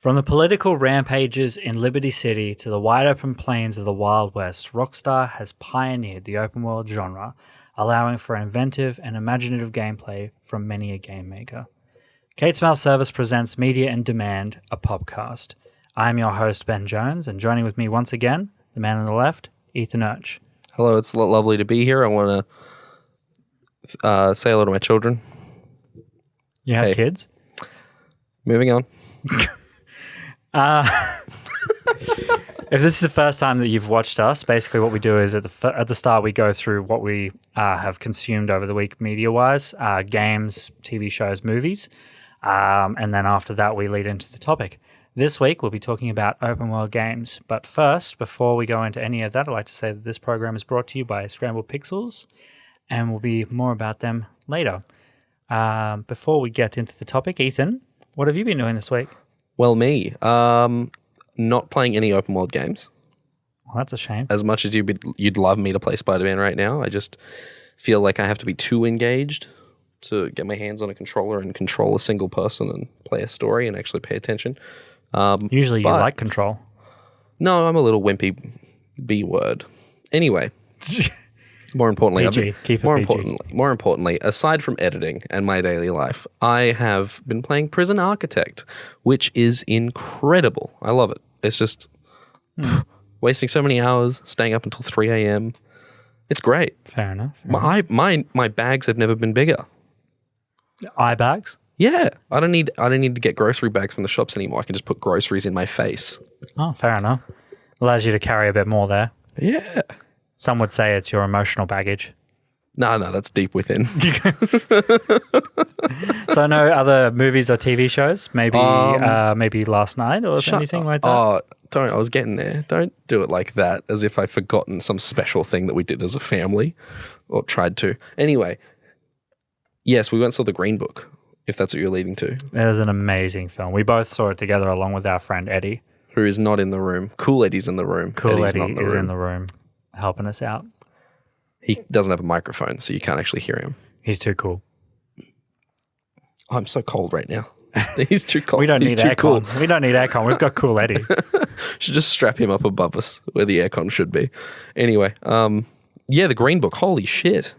From the political rampages in Liberty City to the wide open plains of the Wild West, Rockstar has pioneered the open world genre, allowing for inventive and imaginative gameplay from many a game maker. Kate Smell Service presents Media in Demand, a podcast. I'm your host, Ben Jones, and joining with me once again, the man on the left, Ethan Urch. Hello, it's lovely to be here. I want to say hello to my children. You have kids? Moving on. If this is the first time that you've watched us, basically what we do is at the start we go through what we have consumed over the week media-wise, games, TV shows, movies, and then after that we lead into the topic. This week we'll be talking about open world games, but first, before we go into any of that, I'd like to say that this program is brought to you by Scrambled Pixels, and we'll be more about them later. Before we get into the topic, Ethan, what have you been doing this week? Well, me, not playing any open world games. Well, that's a shame. As much as you'd love me to play Spider-Man right now, I just feel like I have to be too engaged to get my hands on a controller and control a single person and play a story and actually pay attention. Usually you like control. No, I'm a little wimpy B-word. Anyway, more importantly, more importantly, aside from editing and my daily life, I have been playing Prison Architect, which is incredible. I love it. It's just wasting so many hours, staying up until 3 a.m. It's great. Fair enough. My bags have never been bigger. Eye bags? Yeah, I don't need to get grocery bags from the shops anymore. I can just put groceries in my face. Oh, fair enough. Allows you to carry a bit more there. Yeah. Some would say it's your emotional baggage. No, that's deep within. So no other movies or TV shows? Maybe last night or anything like that? Oh, I was getting there. Don't do it like that, as if I've forgotten some special thing that we did as a family, or tried to. Anyway, yes, we went and saw The Green Book, if that's what you're leading to. It was an amazing film. We both saw it together along with our friend Eddie. Who is not in the room. Cool Eddie's in the room. Cool Eddie is in the room helping us out. He doesn't have a microphone, so you can't actually hear him. He's too cool. Oh, I'm so cold right now. He's too cold. We don't need aircon. Cool. We don't need aircon. We've got Cool Eddie. Should just strap him up above us where the aircon should be. Anyway, The Green Book. Holy shit.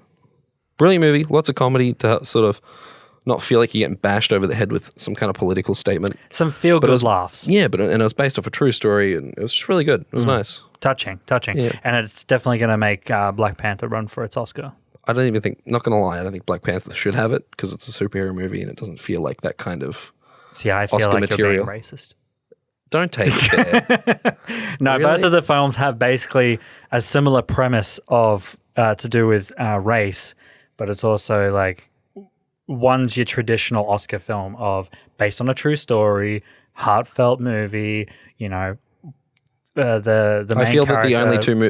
Brilliant movie. Lots of comedy to sort of not feel like you're getting bashed over the head with some kind of political statement. Some feel-good laughs. Yeah, and it was based off a true story, and it was just really good. It was nice. Touching. Yeah. And it's definitely going to make Black Panther run for its Oscar. I don't even think, not going to lie, I don't think Black Panther should have it because it's a superhero movie and it doesn't feel like that kind of See, I feel Oscar like material. You're being racist. Don't take it there. No, Really? both of the films have basically a similar premise of to do with race, but it's also like one's your traditional Oscar film of based on a true story, heartfelt movie, you know, the main I feel character, that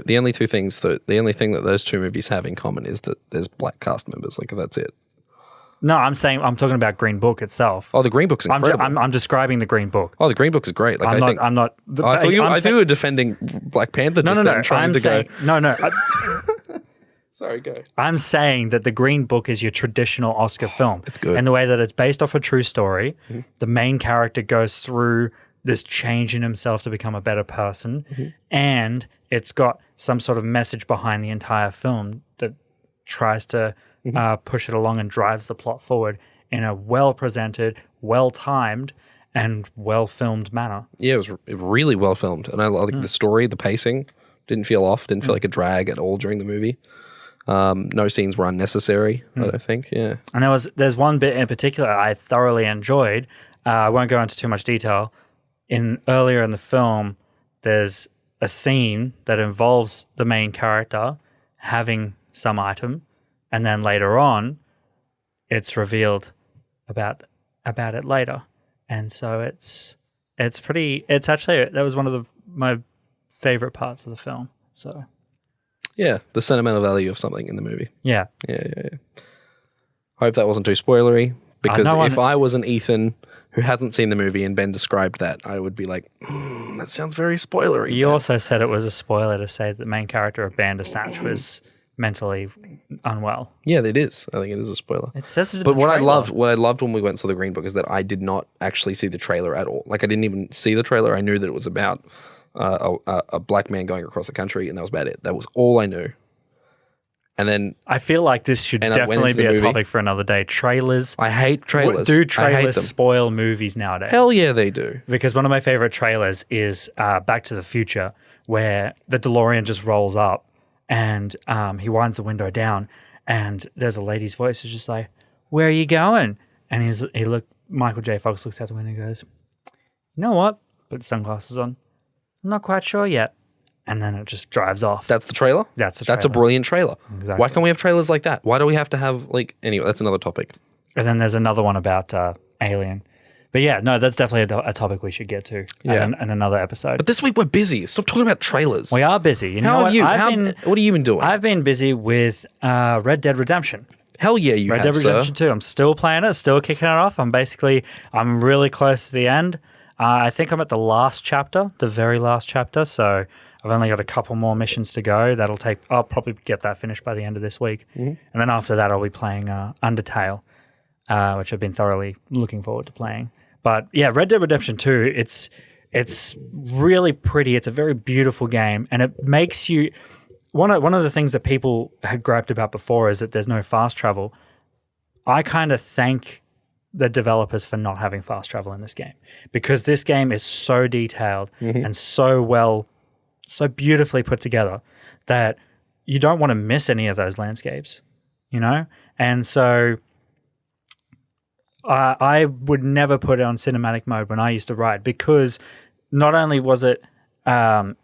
the only thing that those two movies have in common is that there's black cast members. Like that's it. No, I'm talking about Green Book itself. Oh, the Green Book's incredible. I'm describing the Green Book. Oh, the Green Book is great. Like I thought you were defending Black Panther. Sorry, go. I'm saying that the Green Book is your traditional Oscar film. It's good. And the way that it's based off a true story, the main character goes through this change in himself to become a better person, and it's got some sort of message behind the entire film that tries to push it along and drives the plot forward in a well-presented, well-timed, and well-filmed manner. Yeah, it was really well filmed. And I like the story, the pacing. Didn't feel off. Didn't feel like a drag at all during the movie. No scenes were unnecessary, I don't think. Yeah. And there's one bit in particular I thoroughly enjoyed. I won't go into too much detail. Earlier in the film, there's a scene that involves the main character having some item, and then later on, it's revealed about it later. And so it's actually, that was one of my favorite parts of the film. So yeah, the sentimental value of something in the movie. Yeah. Hope that wasn't too spoilery, because if I was an Ethan who hasn't seen the movie and Ben described that, I would be like, that sounds very spoilery. You also said it was a spoiler to say that the main character of Bandersnatch was mentally unwell. Yeah, it is. I think it is a spoiler. It says it in But the what trailer. I loved when we went and saw the Green Book is that I did not actually see the trailer at all. Like I didn't even see the trailer. I knew that it was about a black man going across the country, and that was about it. That was all I knew. And then I feel like this should And I went definitely into be the a movie. topic for another day. Trailers. I hate trailers. Do I hate trailers them. spoil movies nowadays? Hell yeah, they do. Because one of my favorite trailers is Back to the Future, where the DeLorean just rolls up and he winds the window down, and there's a lady's voice who's just like, "Where are you going?" And Michael J. Fox looks out the window and goes, "You know what? Put sunglasses on. I'm not quite sure yet." And then it just drives off. That's the trailer? That's a That's a trailer. brilliant trailer. Exactly. Why can't we have trailers like that? Why do we have to have anyway, that's another topic. And then there's another one about Alien. But yeah, no, that's definitely a topic we should get to in another episode. But this week we're busy. Stop talking about trailers. We are busy. You know How what? have you? What have you been doing? I've been busy with Red Dead Redemption. Hell yeah, you Red have, Dead sir. Redemption 2. I'm still playing it, still kicking it off. I'm really close to the end. I think I'm at the last chapter, the very last chapter. So I've only got a couple more missions to go. I'll probably get that finished by the end of this week. Mm-hmm. And then after that, I'll be playing Undertale, which I've been thoroughly looking forward to playing. But yeah, Red Dead Redemption 2, it's really pretty. It's a very beautiful game, and it makes you... One of the things that people had griped about before is that there's no fast travel. I kind of thank the developers for not having fast travel in this game, because this game is so detailed and so beautifully put together that you don't want to miss any of those landscapes, you know? And so I would never put it on cinematic mode when I used to ride, because not only was it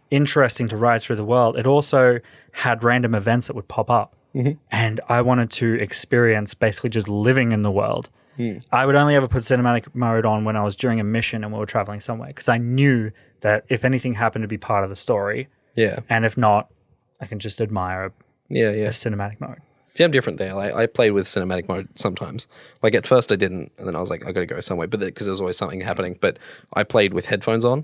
interesting to ride through the world, it also had random events that would pop up. And I wanted to experience basically just living in the world. I would only ever put cinematic mode on when I was during a mission and we were traveling somewhere, because I knew that if anything happened to be part of the story, and if not, I can just admire a cinematic mode. See, I'm different there. I played with cinematic mode sometimes. Like at first I didn't, and then I was like, I got to go somewhere, but because there was always something happening. But I played with headphones on,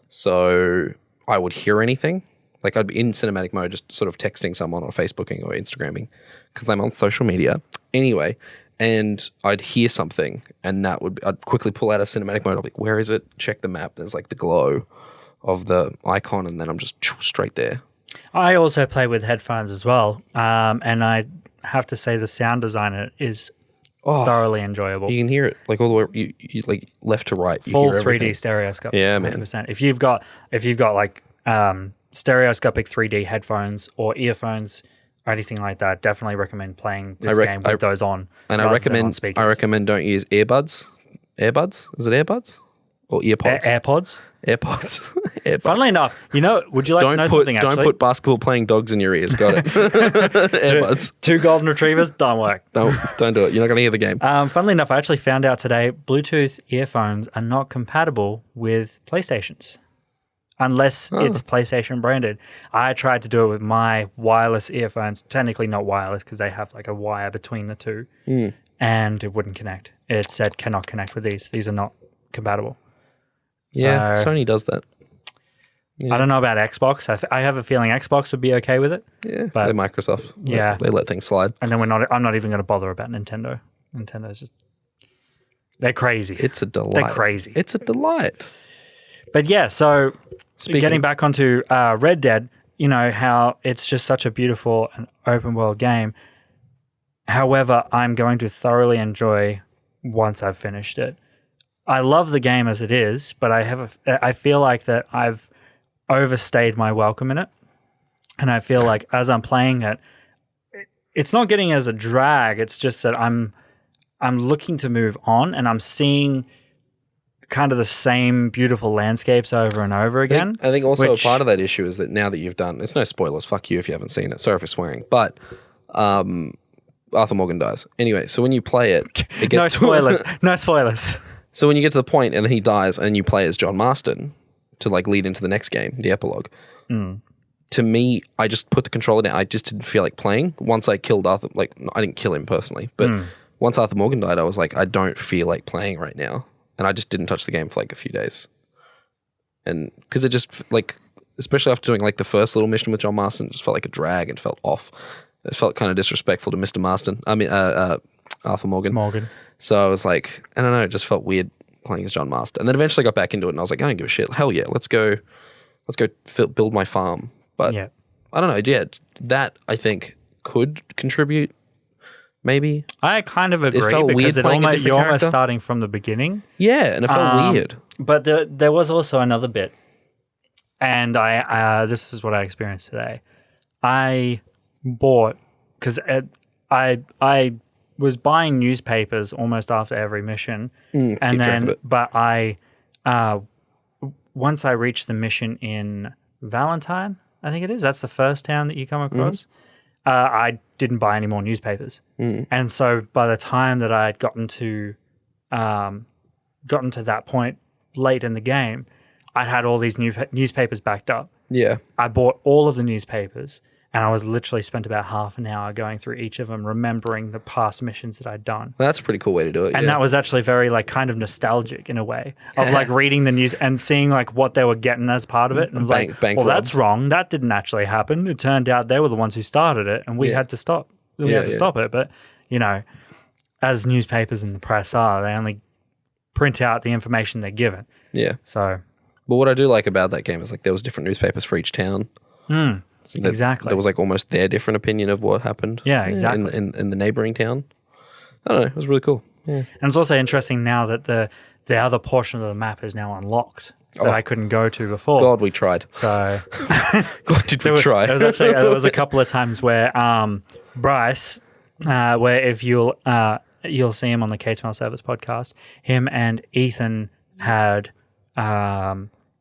so I would hear anything. Like I'd be in cinematic mode, just sort of texting someone or Facebooking or Instagramming, because I'm on social media anyway. And I'd hear something, and I'd quickly pull out a cinematic mode. I'll be like, where is it? Check the map. There's like the glow of the icon, and then I'm just straight there. I also play with headphones as well, and I have to say the sound design is thoroughly enjoyable. You can hear it like all the way, you like left to right. You Full hear 3D everything. stereoscope. Yeah, man. 100%. If you've got like stereoscopic 3D headphones or earphones or anything like that, definitely recommend playing this game with those on. And I recommend don't use earbuds. Earbuds? Is it earbuds? Or earpods? AirPods? AirPods. AirPods. Funnily enough, would you like to know something actually? Don't put basketball playing dogs in your ears. Got it. AirPods. Two golden retrievers, don't work. Don't do it. You're not going to hear the game. Funnily enough, I actually found out today Bluetooth earphones are not compatible with PlayStations unless it's PlayStation branded. I tried to do it with my wireless earphones, technically not wireless because they have like a wire between the two, and it wouldn't connect. It said cannot connect with these. These are not compatible. Yeah, So, Sony does that. I don't know about Xbox. I have a feeling Xbox would be okay with it. Yeah, but they're Microsoft. Yeah. They let things slide. And then I'm not even going to bother about Nintendo. Nintendo's just, they're crazy. It's a delight. They're crazy. It's a delight. But yeah, so getting back onto Red Dead, you know, how it's just such a beautiful and open world game. However, I'm going to thoroughly enjoy once I've finished it. I love the game as it is, but I feel like that I've overstayed my welcome in it. And I feel like as I'm playing it, it's not getting as a drag. It's just that I'm looking to move on, and I'm seeing kind of the same beautiful landscapes over and over again. I think also part of that issue is that now that you've done, it's no spoilers, fuck you if you haven't seen it. Sorry for swearing, but Arthur Morgan dies. Anyway, so when you play it gets no spoilers. No spoilers. So when you get to the point and then he dies and you play as John Marston to like lead into the next game, the epilogue, to me, I just put the controller down. I just didn't feel like playing. Once I killed Arthur, like I didn't kill him personally, but once Arthur Morgan died, I was like, I don't feel like playing right now. And I just didn't touch the game for like a few days. And because it just like, especially after doing like the first little mission with John Marston, it just felt like a drag and felt off. it felt kind of disrespectful to Mr. Marston. I mean, Arthur Morgan. Morgan. So I was like, I don't know, it just felt weird playing as John Marston. And then eventually got back into it, and I was like, I don't give a shit. Hell yeah, let's go build my farm. But Yeah. I don't know. Yeah, that I think could contribute. Maybe. I kind of agree felt because weird playing a different you're almost character. starting from the beginning. Yeah, and it felt weird. But there was also another bit, and this is what I experienced today. I bought because I was buying newspapers almost after every mission, Keep and track of then it. but I once I reached the mission in Valentine, I think it is. That's the first town that you come across. I didn't buy any more newspapers, and so by the time that I had gotten to that point late in the game, I had all these newspapers backed up. Yeah. I bought all of the newspapers, and I was literally spent about half an hour going through each of them, remembering the past missions that I'd done. Well, that's a pretty cool way to do it. And that was actually very like kind of nostalgic in a way of like reading the news and seeing like what they were getting as part of it. And I was like, well, that's wrong. That didn't actually happen. It turned out they were the ones who started it, and we had to stop. We had to stop it. But you know, as newspapers and the press are, they only print out the information they're given. Yeah. So, but what I do like about that game is like there was different newspapers for each town. So exactly. There was like almost their different opinion of what happened. Yeah, exactly. In the neighboring town. I don't know. It was really cool. Yeah. And it's also interesting now that the other portion of the map is now unlocked that I couldn't go to before. God, we tried. So, God, did we try? There was a couple of times where Bryce, where if you'll see him on the Kate Smell Service podcast, him and Ethan had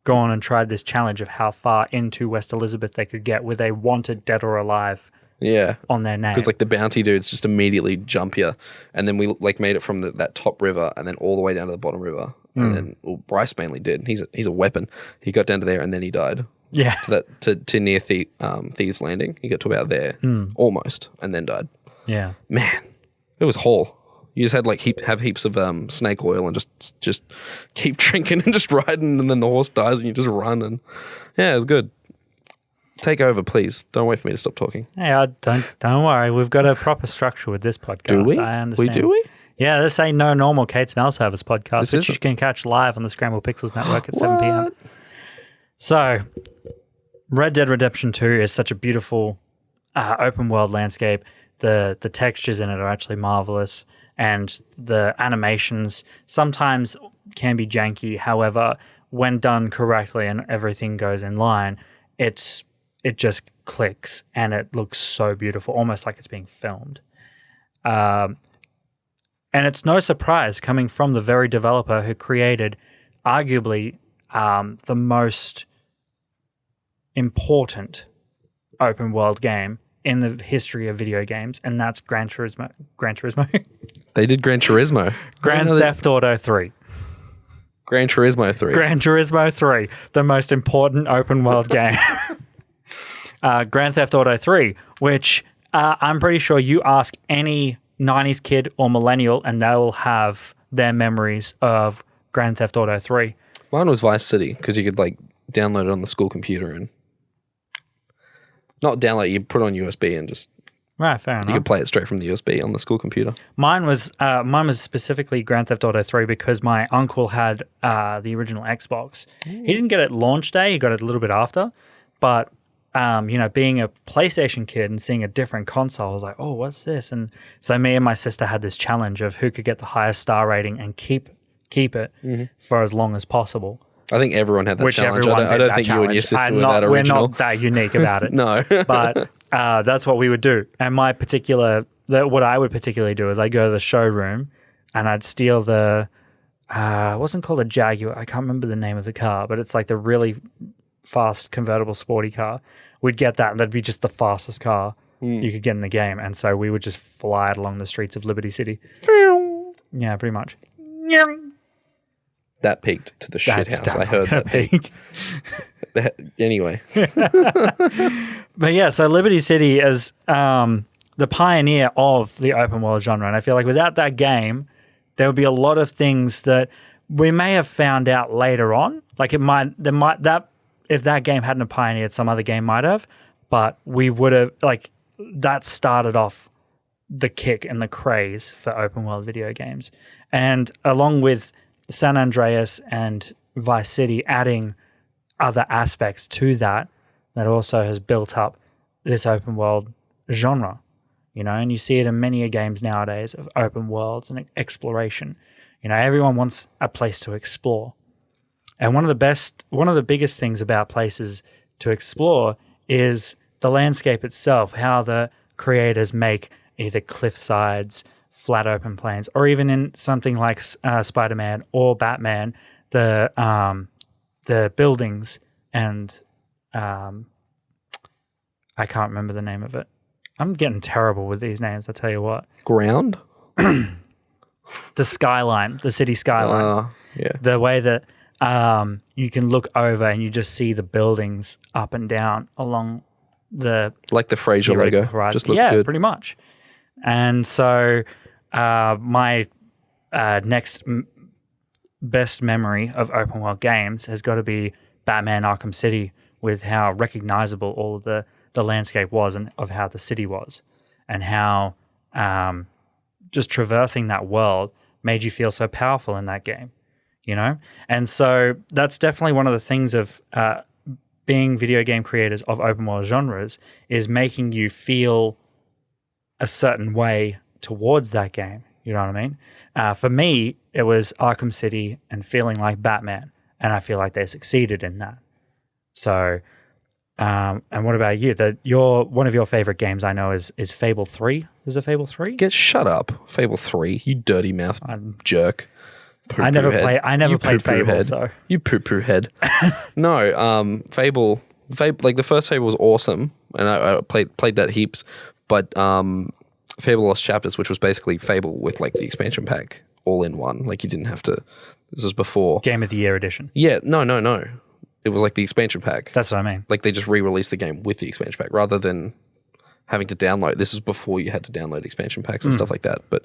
gone and tried this challenge of how far into West Elizabeth they could get with a wanted dead or alive on their name. Because like the bounty dudes just immediately jump you, and then we like made it from that top river and then all the way down to the bottom river, and then Bryce mainly did. He's a weapon. He got down to there and then he died. Yeah, to near Thieves Landing. He got to about there almost, and then died. Yeah, man, it was whole. You just had like heaps of snake oil and just keep drinking and just riding, and then the horse dies and you just run, and yeah, it was good. Take over, please. Don't wait for me to stop talking. Hey, don't worry. We've got a proper structure with this podcast. Do we? I understand. Do we? Yeah, this ain't no normal Kate Smell Service podcast, This which you can catch live on the Scramble Pixels Network at 7 p.m. What? So, Red Dead Redemption 2 is such a beautiful open world landscape. The textures in it are actually marvelous, and the animations sometimes can be janky. However, when done correctly and everything goes in line, it just clicks and it looks so beautiful, almost like it's being filmed. And it's no surprise coming from the very developer who created arguably the most important open world game in the history of video games, and that's Gran Turismo. They did Gran Turismo. Grand Theft Auto 3. Gran Turismo 3. Gran Turismo 3, the most important open world game. Grand Theft Auto 3, which I'm pretty sure you ask any 90s kid or millennial and they will have their memories of Grand Theft Auto 3. Mine was Vice City, because you could like download it on the school computer and not download, you put it on USB and just Right, fair enough. you could play it straight from the USB on the school computer. Mine was specifically Grand Theft Auto 3 because my uncle had the original Xbox. He didn't get it launch day; he got it a little bit after. But being a PlayStation kid and seeing a different console, I was like, "Oh, what's this?" And so me and my sister had this challenge of who could get the highest star rating and keep it for as long as possible. I think everyone had that Which challenge. everyone I did don't that think you and your challenge. sister were that original. We're not that unique about it. No. But that's what we would do. And what I would particularly do is I'd go to the showroom and I'd steal it wasn't called a Jaguar. I can't remember the name of the car, but it's like the really fast convertible sporty car. We'd get that and that'd be just the fastest car you could get in the game. And so we would just fly it along the streets of Liberty City. Yeah, pretty much. That peaked to the shit house. I heard that peak. Anyway. But yeah, so Liberty City is the pioneer of the open world genre. And I feel like without that game, there would be a lot of things that we may have found out later on. Like if that game hadn't have pioneered, some other game might have, but we would have, like that started off the kick and the craze for open world video games. And along with San Andreas and Vice City adding other aspects to that also has built up this open world genre, and you see it in many games nowadays of open worlds and exploration. Everyone wants a place to explore. And one of the biggest things about places to explore is the landscape itself, how the creators make either cliff sides, flat open plains, or even in something like Spider-Man or Batman, the buildings and I can't remember the name of it. I'm getting terrible with these names, I tell you what. Ground? The skyline, the city skyline. Yeah. The way that you can look over and you just see the buildings up and down along the... Like the Fraser logo. Horizon. Just look good. Pretty much. And so my next best memory of open world games has got to be Batman Arkham City, with how recognizable all of the landscape was and of how the city was, and how just traversing that world made you feel so powerful in that game, And so that's definitely one of the things of being video game creators of open world genres, is making you feel a certain way towards that game. You know what I mean? For me, it was Arkham City and feeling like Batman, and I feel like they succeeded in that. So, and what about you? One of your favorite games I know is Fable 3. Is it Fable 3? Shut up. Fable 3, you dirty mouth jerk. I never played Fable, head. so. You poo-poo head. No, Fable, like the first Fable was awesome, and I played that heaps, but Fable Lost Chapters, which was basically Fable with like the expansion pack all in one. Like you didn't have to, this was before. Game of the Year edition. Yeah, no. It was like the expansion pack. That's what I mean. Like they just re-released the game with the expansion pack rather than having to download. This is before you had to download expansion packs and stuff like that. But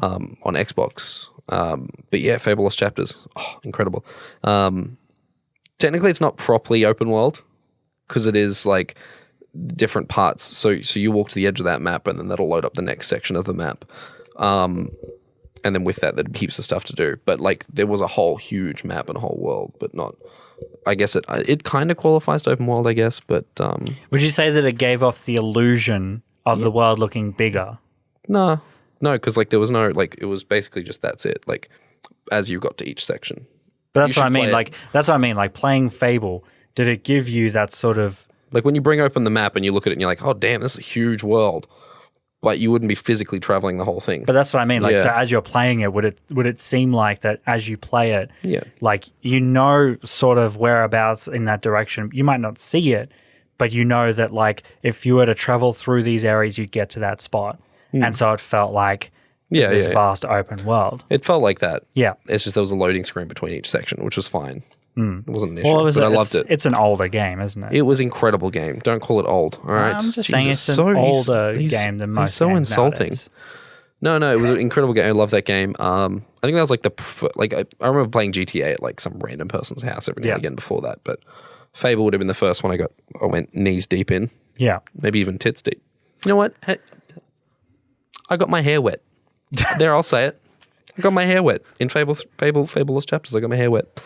on Xbox. But yeah, Fable Lost Chapters. Oh, incredible. Technically, it's not properly open world because it is like different parts. So you walk to the edge of that map and then that'll load up the next section of the map. And then with that heaps of stuff to do. But like there was a whole huge map and a whole world, but not... I guess it kind of qualifies to open world, I guess, but... Would you say that it gave off the illusion of the world looking bigger? No, because like there was no... Like it was basically just that's it, like as you got to each section. But that's what I mean, like playing Fable, did it give you that sort of... Like when you bring open the map and you look at it and you're like, oh damn, this is a huge world. But you wouldn't be physically traveling the whole thing. But that's what I mean. Like, so as you're playing it, would it seem like that as you play it, like sort of whereabouts in that direction. You might not see it, but that like if you were to travel through these areas, you'd get to that spot. And so it felt like this vast open world. It felt like that. Yeah. It's just there was a loading screen between each section, which was fine. It wasn't an issue, but I loved it. It's an older game, isn't it? It was an incredible game. Don't call it old, all right? I'm just saying it's an older game than most He's so games insulting. Nowadays. No, it was an incredible game. I love that game. I think that was like I remember playing GTA at like some random person's house every now and again before that, but Fable would have been the first one I went knees deep in. Yeah. Maybe even tits deep. You know what? Hey, I got my hair wet. There, I'll say it. I got my hair wet. In Fable Lost Chapters, I got my hair wet.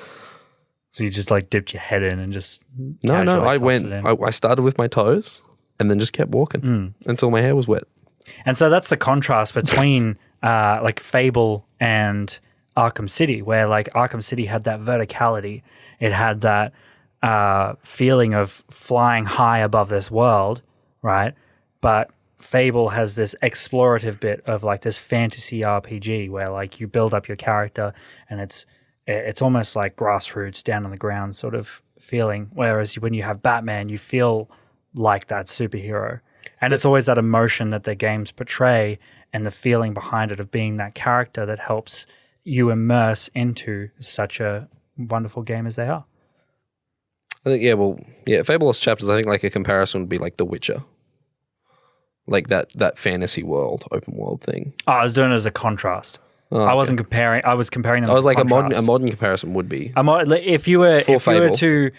So you just like dipped your head in and just... No, I started with my toes and then just kept walking until my hair was wet. And so that's the contrast between like Fable and Arkham City, where like Arkham City had that verticality. It had that feeling of flying high above this world, right? But Fable has this explorative bit of like this fantasy RPG where like you build up your character and it's almost like grassroots, down on the ground sort of feeling. Whereas when you have Batman, you feel like that superhero. And it's always that emotion that the games portray and the feeling behind it of being that character that helps you immerse into such a wonderful game as they are. I think, Fable Lost Chapters, I think like a comparison would be like The Witcher. Like that fantasy world, open world thing. Oh, I was doing it as a contrast. Oh, I wasn't comparing. I was comparing them. I was like a contrast. modern comparison would be. If you were to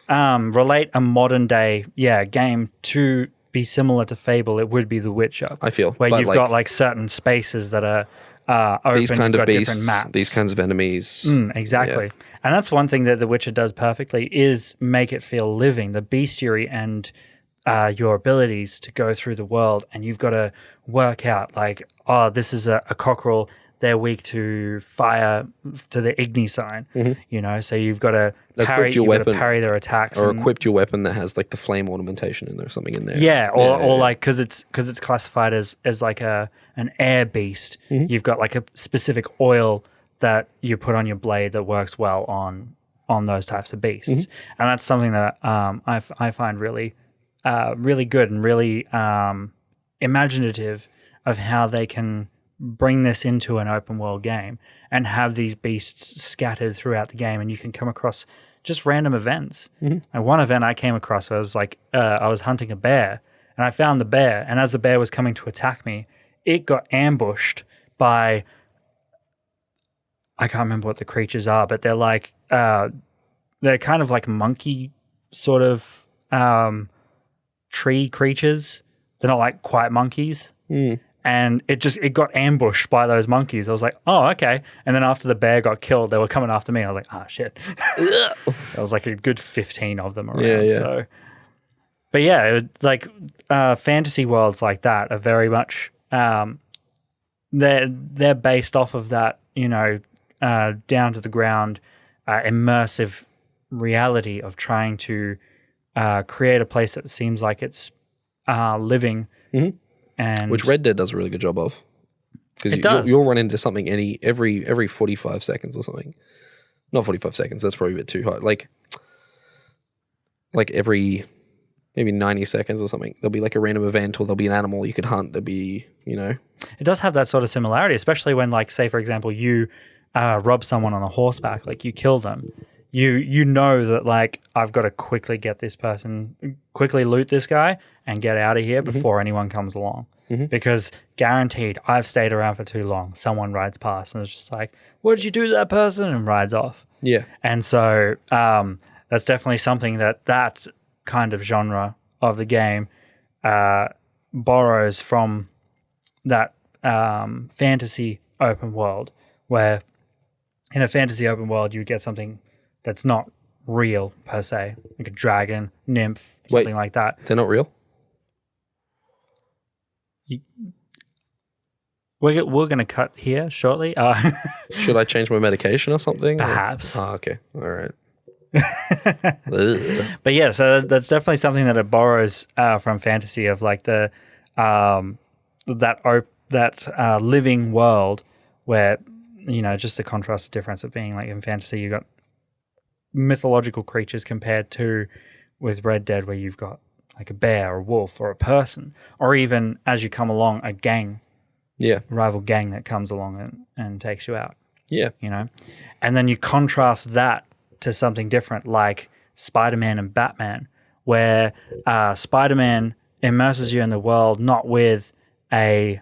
relate a modern day game to be similar to Fable, it would be The Witcher. I feel. Where you've got like certain spaces that are open, these kind of beasts, different maps. these kinds of enemies. Exactly. Yeah. And that's one thing that The Witcher does perfectly is make it feel living. The bestiary and your abilities to go through the world, and you've got to work out like, oh, this is a cockerel. They're weak to fire, to the Igni sign, you know. So you've got to parry their attacks, or equip your weapon that has like the flame ornamentation in there, or something in there. Yeah, or like because it's classified as like an air beast. You've got like a specific oil that you put on your blade that works well on those types of beasts, and that's something that I find really really good and really imaginative of how they can bring this into an open world game and have these beasts scattered throughout the game, and you can come across just random events. And one event I came across where I was like, I was hunting a bear and I found the bear, and as the bear was coming to attack me, it got ambushed by, I can't remember what the creatures are, but they're like, they're kind of like monkey sort of tree creatures. They're not like quite monkeys. And it got ambushed by those monkeys. I was like, oh, okay. And then after the bear got killed, they were coming after me. I was like, ah, shit. There was like a good 15 of them around. Yeah. So, but yeah, it was like fantasy worlds like that are very much they're based off of that, you know, down to the ground, immersive reality of trying to create a place that seems like it's living. And which Red Dead does a really good job of, because you'll run into something every 45 seconds or something. Not 45 seconds, that's probably a bit too high. Like every maybe 90 seconds or something, there'll be like a random event, or there'll be an animal you could hunt. There'll be, you know, it does have that sort of similarity, especially when, like, say for example, you rob someone on a horseback, like you kill them. You know that, like, I've got to quickly get this person, quickly loot this guy and get out of here before anyone comes along. Because guaranteed, I've stayed around for too long. Someone rides past and it's just like, what did you do to that person? And rides off. Yeah. And so that's definitely something that kind of genre of the game borrows from that fantasy open world, where in a fantasy open world, you get something that's not real per se, like a dragon, nymph, something like that. They're not real? We're going to cut here shortly. Should I change my medication or something? Perhaps. Oh, okay. All right. But yeah, so that's definitely something that it borrows from fantasy, of like the that living world where, you know, just the contrast, the difference of being like in fantasy, you got mythological creatures compared to with Red Dead, where you've got like a bear, or a wolf, or a person, or even as you come along, a gang, rival gang that comes along and takes you out. Yeah, you know, and then you contrast that to something different like Spider-Man and Batman, where Spider-Man immerses you in the world not with a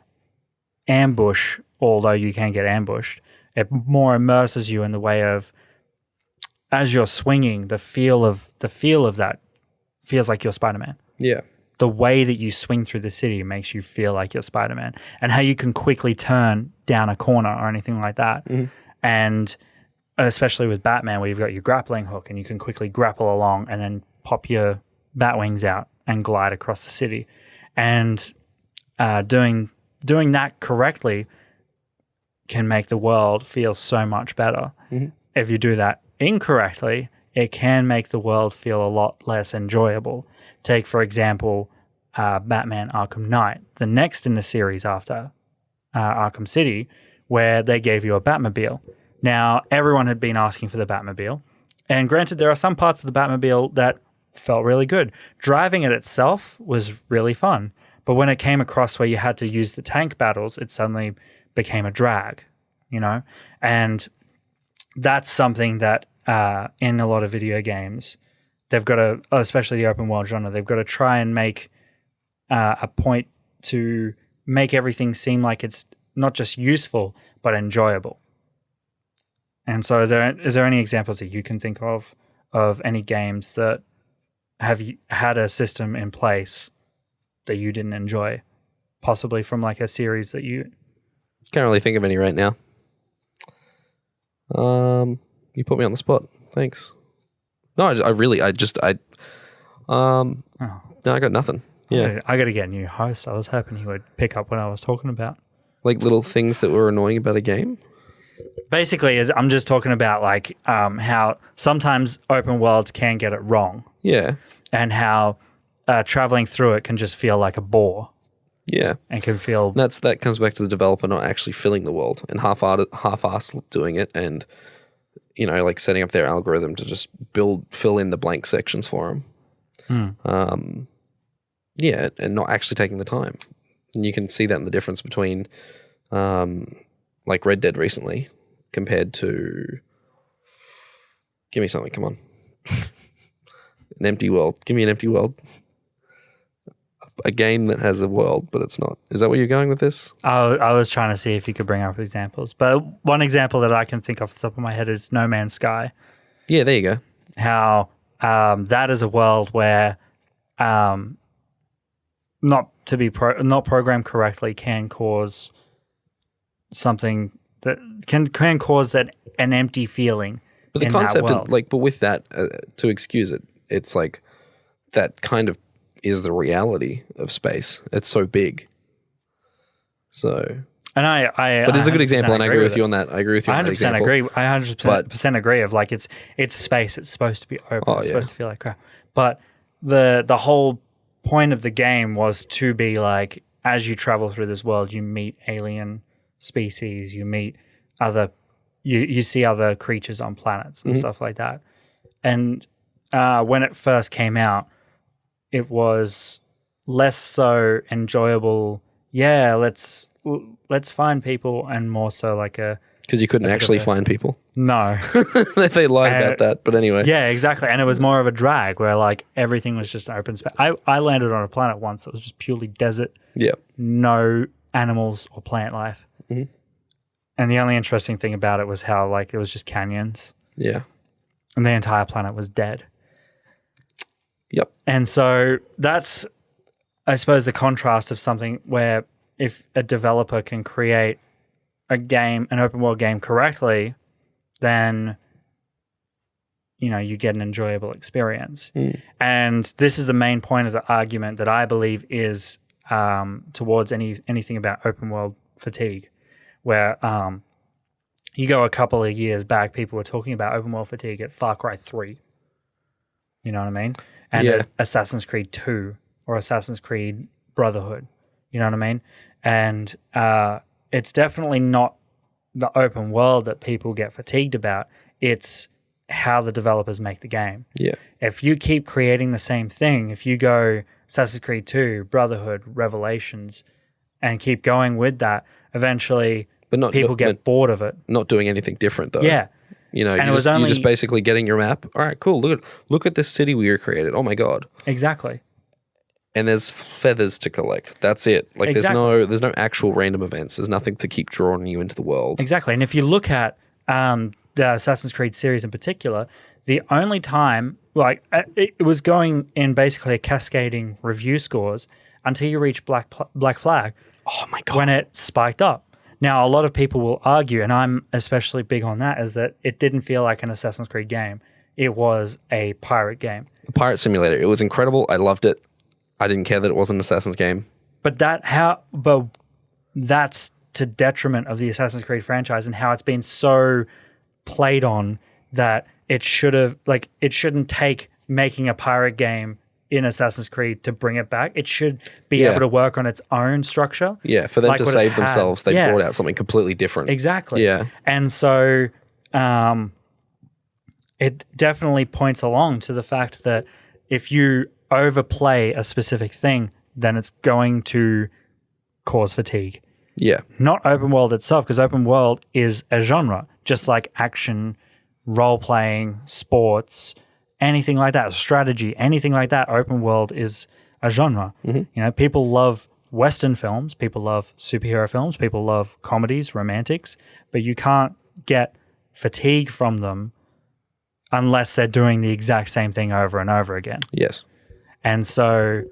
ambush, although you can get ambushed. It more immerses you in the way of, as you're swinging, the feel of that feels like you're Spider-Man. Yeah. The way that you swing through the city makes you feel like you're Spider-Man, and how you can quickly turn down a corner or anything like that. And especially with Batman, where you've got your grappling hook and you can quickly grapple along and then pop your bat wings out and glide across the city. And doing that correctly can make the world feel so much better. If you do that incorrectly, it can make the world feel a lot less enjoyable. Take, for example, Batman Arkham Knight, the next in the series after Arkham City, where they gave you a Batmobile. Now, everyone had been asking for the Batmobile, and granted, there are some parts of the Batmobile that felt really good. Driving it itself was really fun, but when it came across where you had to use the tank battles, it suddenly became a drag, you know? And that's something that in a lot of video games, they've got to, especially the open world genre, they've got to try and make a point to make everything seem like it's not just useful, but enjoyable. And so is there any examples that you can think of any games that have had a system in place that you didn't enjoy, possibly from like a series that you can't really think of any right now. You put me on the spot. Thanks. No, no, I got nothing. Yeah, I got to get a new host. I was hoping he would pick up what I was talking about. Like little things that were annoying about a game. Basically, I'm just talking about like how sometimes open worlds can get it wrong. Yeah. And how traveling through it can just feel like a bore. Yeah. And can feel... That comes back to the developer not actually filling the world and half-ass doing it and, you know, like setting up their algorithm to just fill in the blank sections for them. Yeah, and not actually taking the time. And you can see that in the difference between, like Red Dead recently compared to... Give me something, come on. An empty world. Give me an empty world. A game that has a world, but it's not. Is that where you're going with this? I was trying to see if you could bring up examples. But one example that I can think off the top of my head is No Man's Sky. Yeah, there you go. How that is a world where not programmed correctly can cause something that can cause an empty feeling. But the concept, but with that, to excuse it, it's like that kind of is the reality of space. It's so big. So, and but it's a good example, and I agree with you on that. I agree with you. I 100% on that example. agree. I 100% agree. Of like, it's space. It's supposed to be open. It's supposed to feel like crap. But the whole point of the game was to be like, as you travel through this world, you meet alien species. You meet you see other creatures on planets and stuff like that. And when it first came out, it was less so enjoyable. Yeah, let's find people, and more so like because you couldn't actually find people. No, they lied about that. But anyway, yeah, exactly. And it was more of a drag where like everything was just open space. I landed on a planet once that was just purely desert. Yeah, no animals or plant life. Mm-hmm. And the only interesting thing about it was how like it was just canyons. Yeah, and the entire planet was dead. Yep. And so that's, I suppose, the contrast of something where if a developer can create an open world game correctly, then, you know, you get an enjoyable experience. And this is the main point of the argument that I believe is towards anything about open world fatigue, where you go a couple of years back, people were talking about open world fatigue at Far Cry 3. You know what I mean? And Assassin's Creed 2 or Assassin's Creed Brotherhood. You know what I mean? And it's definitely not the open world that people get fatigued about. It's how the developers make the game. Yeah. If you keep creating the same thing, if you go Assassin's Creed 2, Brotherhood, Revelations, and keep going with that, eventually people get bored of it. Not doing anything different, though. Yeah. You know, you're just basically getting your map. All right, cool. Look at this city we recreated. Oh my god. Exactly. And there's feathers to collect. That's it. Like there's no actual random events. There's nothing to keep drawing you into the world. Exactly. And if you look at the Assassin's Creed series in particular, the only time it was going in basically a cascading review scores until you reach Black Flag. Oh my god. When it spiked up. Now, a lot of people will argue, and I'm especially big on that, is that it didn't feel like an Assassin's Creed game. It was a pirate game. A pirate simulator. It was incredible. I loved it. I didn't care that it wasn't an Assassin's game. But that's to detriment of the Assassin's Creed franchise and how it's been so played on that it shouldn't take making a pirate game in Assassin's Creed to bring it back. It should be able to work on its own structure. Yeah, for them to save themselves, they brought out something completely different. Exactly. Yeah. And so it definitely points along to the fact that if you overplay a specific thing, then it's going to cause fatigue. Yeah. Not open world itself, because open world is a genre, just like action, role-playing, sports, anything like that, strategy, anything like that. Open world is a genre. Mm-hmm. You know, people love Western films, people love superhero films, people love comedies, romantics, but you can't get fatigue from them unless they're doing the exact same thing over and over again. Yes. And so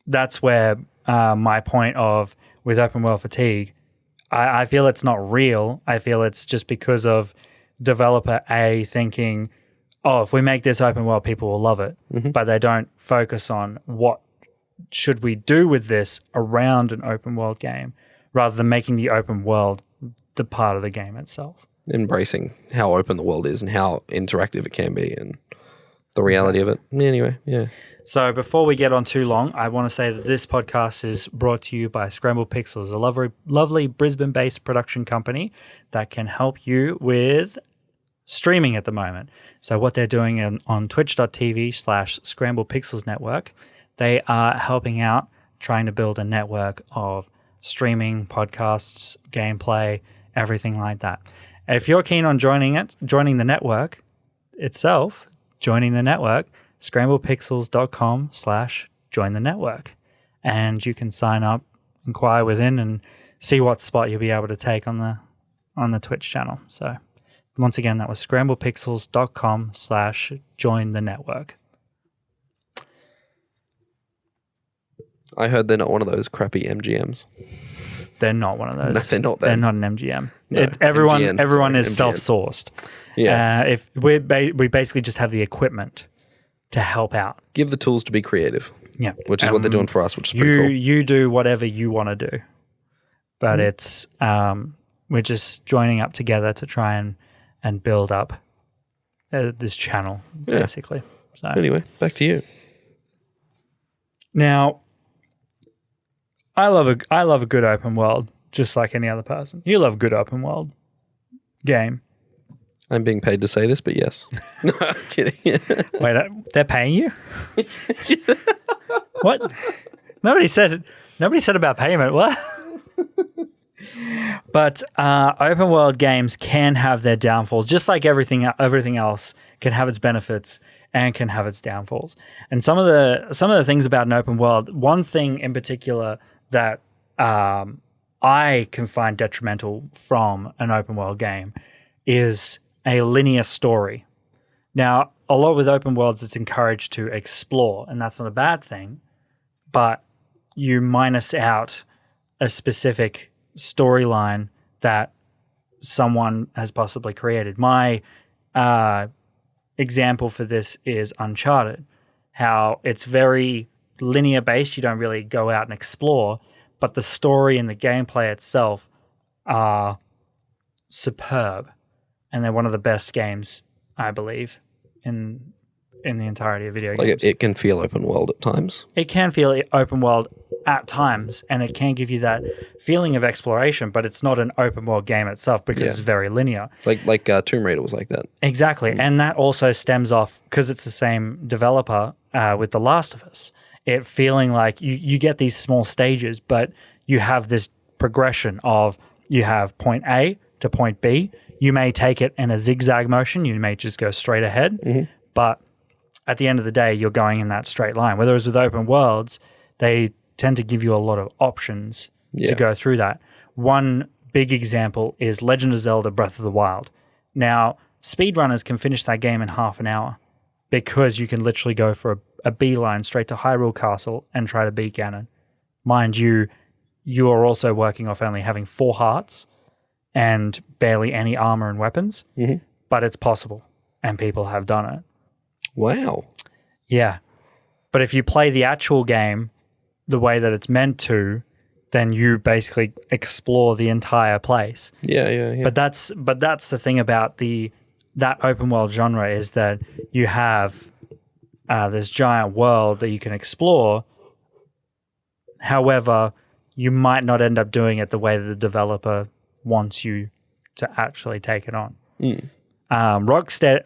that's where my point of with open world fatigue, I feel it's not real. I feel it's just because of developer A thinking, oh, if we make this open world, people will love it. But they don't focus on what should we do with this around an open world game rather than making the open world the part of the game itself. Embracing how open the world is and how interactive it can be and the reality of it. Anyway, yeah. So before we get on too long, I want to say that this podcast is brought to you by Scrambled Pixels, a lovely Brisbane-based production company that can help you with streaming at the moment. So what they're doing on twitch.tv/Scrambled Pixels Network, they are helping out trying to build a network of streaming, podcasts, gameplay, everything like that. If you're keen on joining the network itself, scramblepixels.com/join the network. And you can sign up, inquire within, and see what spot you'll be able to take on the Twitch channel. So once again, that was scramblepixels.com/join the network. I heard they're not one of those crappy MGMs. They're not one of those. No, they're not. They're not an MGM. No, everyone is MGN. self-sourced. Yeah. If we basically just have the equipment to help out. Give the tools to be creative. Yeah. Which is what they're doing for us, which is pretty cool. You do whatever you want to do. But it's we're just joining up together to try and build up this channel, basically. So anyway, back to you. Now, I love a good open world, just like any other person. You love a good open world game. I'm being paid to say this, but yes. No, I'm kidding. Wait, they're paying you? What? Nobody said about payment. What? But open world games can have their downfalls, just like everything else can have its benefits and can have its downfalls. And some of the things about an open world, one thing in particular that I can find detrimental from an open world game is a linear story. Now, a lot with open worlds, it's encouraged to explore, and that's not a bad thing, but you minus out a specific storyline that someone has possibly created. My example for this is Uncharted, how it's very linear based. You don't really go out and explore, but the story and the gameplay itself are superb, and they're one of the best games, I believe, in the entirety of video games. Like it can feel open world at times. It can feel open world at times, and it can give you that feeling of exploration, but it's not an open world game itself because it's very linear. Like Tomb Raider was like that. Exactly, and that also stems off, because it's the same developer with The Last of Us, it feeling like you get these small stages, but you have this progression of you have point A to point B. You may take it in a zigzag motion. You may just go straight ahead, but at the end of the day, you're going in that straight line. Whereas with open worlds, they tend to give you a lot of options to go through that. One big example is Legend of Zelda Breath of the Wild. Now, speedrunners can finish that game in half an hour because you can literally go for a beeline straight to Hyrule Castle and try to beat Ganon. Mind you, you are also working off only having 4 hearts and barely any armor and weapons, but it's possible, and people have done it. Wow. Yeah. But if you play the actual game the way that it's meant to, then you basically explore the entire place. Yeah. But that's the thing about that open world genre, is that you have this giant world that you can explore. However, you might not end up doing it the way that the developer wants you to actually take it on. Rockstar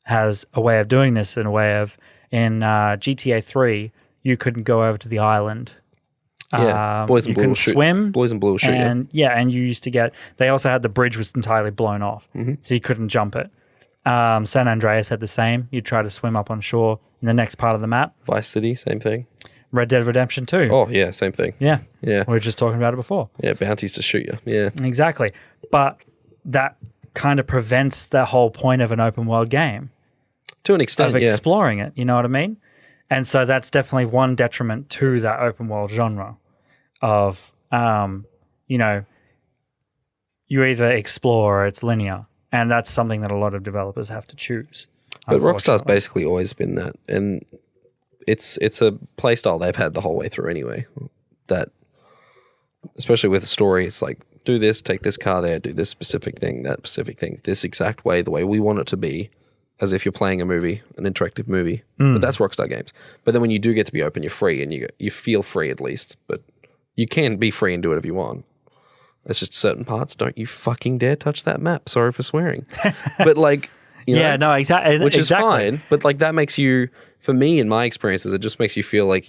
has a way of doing this in GTA 3, you couldn't go over to the island. Boys and Blue couldn't swim. Boys and Blue shoot. And and you used to get, they also had the bridge was entirely blown off, so you couldn't jump it. San Andreas had the same. You'd try to swim up on shore in the next part of the map. Vice City, same thing. Red Dead Redemption 2. Oh, yeah, same thing. Yeah. Yeah. We were just talking about it before. Yeah, bounties to shoot you. Yeah. Exactly. But that kind of prevents the whole point of an open world game. To an extent, of exploring it. You know what I mean? And so that's definitely one detriment to that open world genre of, you know, you either explore or it's linear. And that's something that a lot of developers have to choose. But Rockstar's basically always been that. And it's a play style they've had the whole way through anyway. That, especially with a story, it's like, do this, take this car there, do this specific thing, that specific thing, this exact way, the way we want it to be, as if you're playing a movie, an interactive movie. But that's Rockstar Games. But then when you do get to be open, you're free, and you feel free at least. But you can be free and do whatever you want. It's just certain parts, don't you fucking dare touch that map. Sorry for swearing. But like, you know, yeah, no, exactly. Which is fine. But like that makes you, for me in my experiences, it just makes you feel like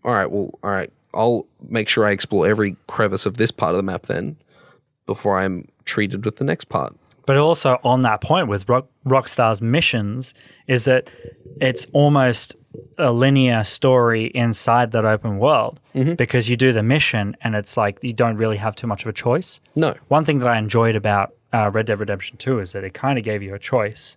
all right, I'll make sure I explore every crevice of this part of the map then before I'm treated with the next part. But also on that point with Rockstar's missions is that it's almost a linear story inside that open world because you do the mission and it's like you don't really have too much of a choice. No. One thing that I enjoyed about Red Dead Redemption 2 is that it kind of gave you a choice.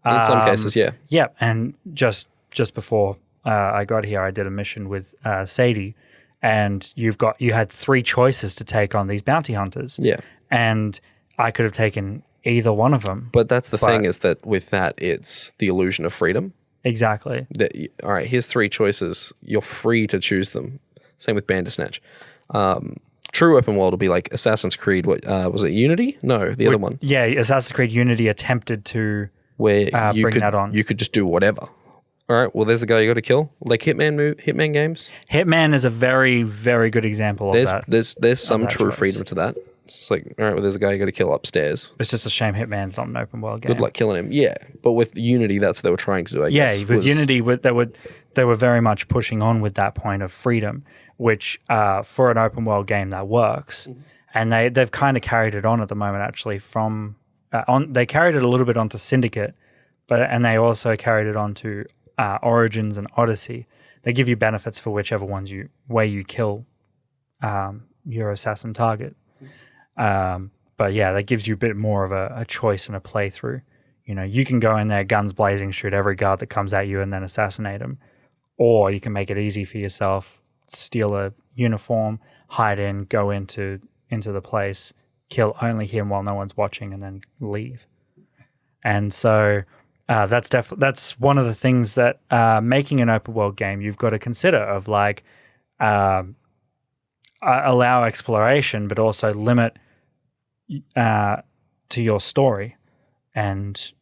In some cases, yeah. Yeah, and just before I got here, I did a mission with Sadie, and you had 3 choices to take on these bounty hunters. Yeah. And I could have taken either one of them. But that's the thing is that with that, it's the illusion of freedom. Exactly. That, all right, here's 3 choices. You're free to choose them. Same with Bandersnatch. True open world will be like Assassin's Creed. What was it? Unity? No, the other one. Yeah, Assassin's Creed Unity attempted to bring that on. You could just do whatever. All right, well, there's a guy you got to kill. Like Hitman games. Hitman is a very, very good example of that. There's some true choice. freedom to that. It's like, all right, well, there's a guy you got to kill upstairs. It's just a shame Hitman's not an open world game. Good luck killing him. Yeah, but with Unity, that's what they were trying to do, I guess. Yeah, with Unity, they were very much pushing on with that point of freedom, which for an open world game that works. And they've kind of carried it on at the moment, actually. They carried it a little bit onto Syndicate, and they also carried it onto Origins and Odyssey. They give you benefits for whichever way you kill your assassin target. But yeah, that gives you a bit more of a choice and a playthrough. You know, you can go in there, guns blazing, shoot every guard that comes at you and then assassinate them. Or you can make it easy for yourself, steal a uniform, hide in, go into the place, kill only him while no one's watching, and then leave. And so that's one of the things that making an open world game you've got to consider of like allow exploration, but also limit to your story, and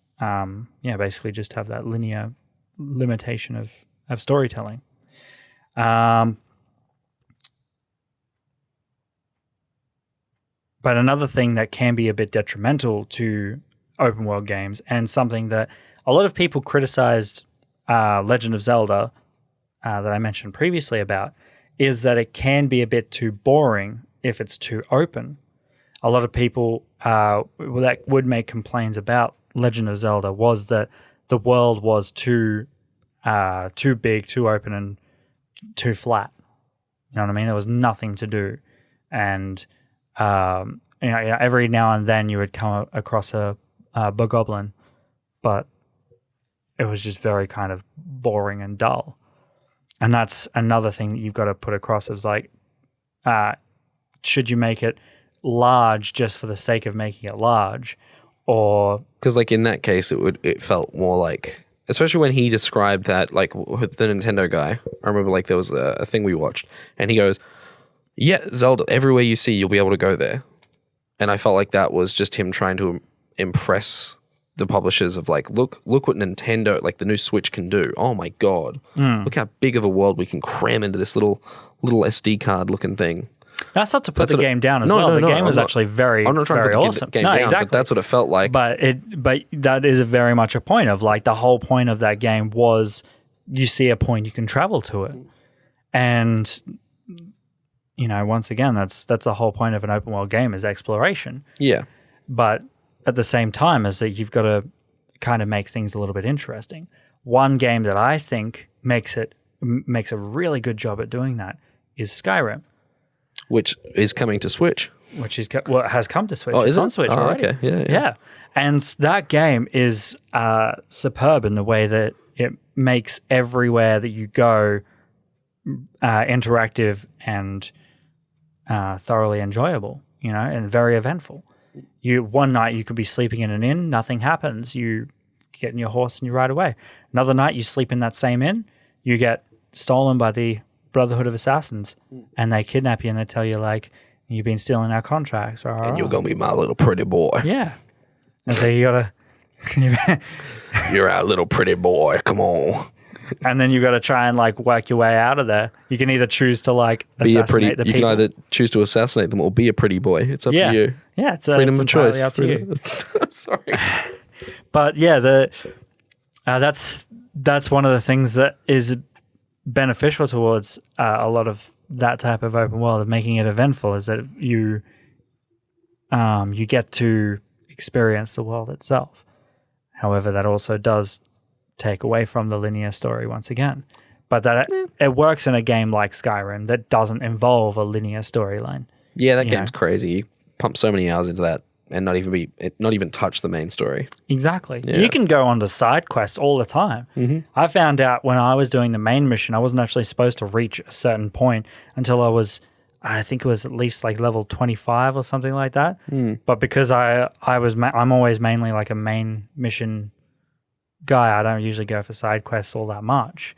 basically just have that linear limitation of storytelling. But another thing that can be a bit detrimental to open world games, and something that a lot of people criticized Legend of Zelda that I mentioned previously about, is that it can be a bit too boring if it's too open. A lot of people that would make complaints about Legend of Zelda was that the world was too big, too open, and too flat. You know what I mean? There was nothing to do, and every now and then you would come across a bogoblin, but it was just very kind of boring and dull. And that's another thing that you've got to put across is like, should you make it large just for the sake of making it large, or because like in that case it felt more like, especially when he described that, like with the Nintendo guy, I remember like there was a thing we watched and he goes, yeah, Zelda, everywhere you see you'll be able to go there. And I felt like that was just him trying to impress the publishers of like, look what Nintendo, like the new Switch can do. Oh my God. Look how big of a world we can cram into this little SD card looking thing. That's not to put the game down as well. The game was actually very, I'm not trying very to put awesome. the game down, exactly. but that's what it felt like. But that is very much a point of like the whole point of that game was you see a point, you can travel to it. And, you know, once again, that's the whole point of an open world game is exploration. Yeah. But at the same time is that you've got to kind of make things a little bit interesting. One game that I think makes a really good job at doing that is Skyrim. Which is coming to Switch. which is has come to Switch. Oh, it's is it? on Switch already. Okay. Yeah. And that game is superb in the way that it makes everywhere that you go interactive and thoroughly enjoyable, and very eventful. One night you could be sleeping in an inn, nothing happens. You get in your horse and you ride away. Another night you sleep in that same inn, you get stolen by the Brotherhood of Assassins, and they kidnap you and they tell you like, you've been stealing our contracts, and you're gonna be my little pretty boy. Yeah, and so you gotta. You're our little pretty boy. Come on. And then you got to try and like work your way out of there. You can either choose to like assassinate the people. You can either choose to assassinate them or be a pretty boy. It's up to you. Yeah, it's freedom of choice. Up to you. I'm sorry, but yeah, that's one of the things that is beneficial towards a lot of that type of open world, of making it eventful, is that you get to experience the world itself. However, that also does take away from the linear story once again. But that it works in a game like Skyrim that doesn't involve a linear storyline. Yeah, that game's crazy. You pump so many hours into that and not even touch the main story. Exactly. Yeah. You can go on to side quests all the time. Mm-hmm. I found out when I was doing the main mission, I wasn't actually supposed to reach a certain point until I think it was at least like level 25 or something like that. But because I'm always mainly like a main mission guy, I don't usually go for side quests all that much.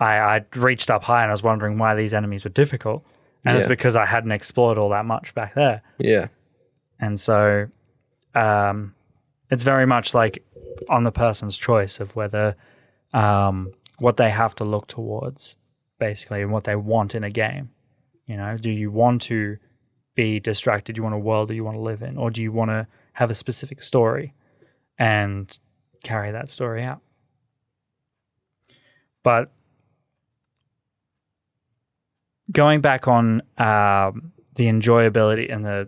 I reached up high and I was wondering why these enemies were difficult. And it's because I hadn't explored all that much back there. Yeah. And so it's very much like on the person's choice of whether what they have to look towards, basically, and what they want in a game. Do you want to be distracted? Do you want a world that you want to live in? Or do you want to have a specific story and carry that story out? But going back on the enjoyability and the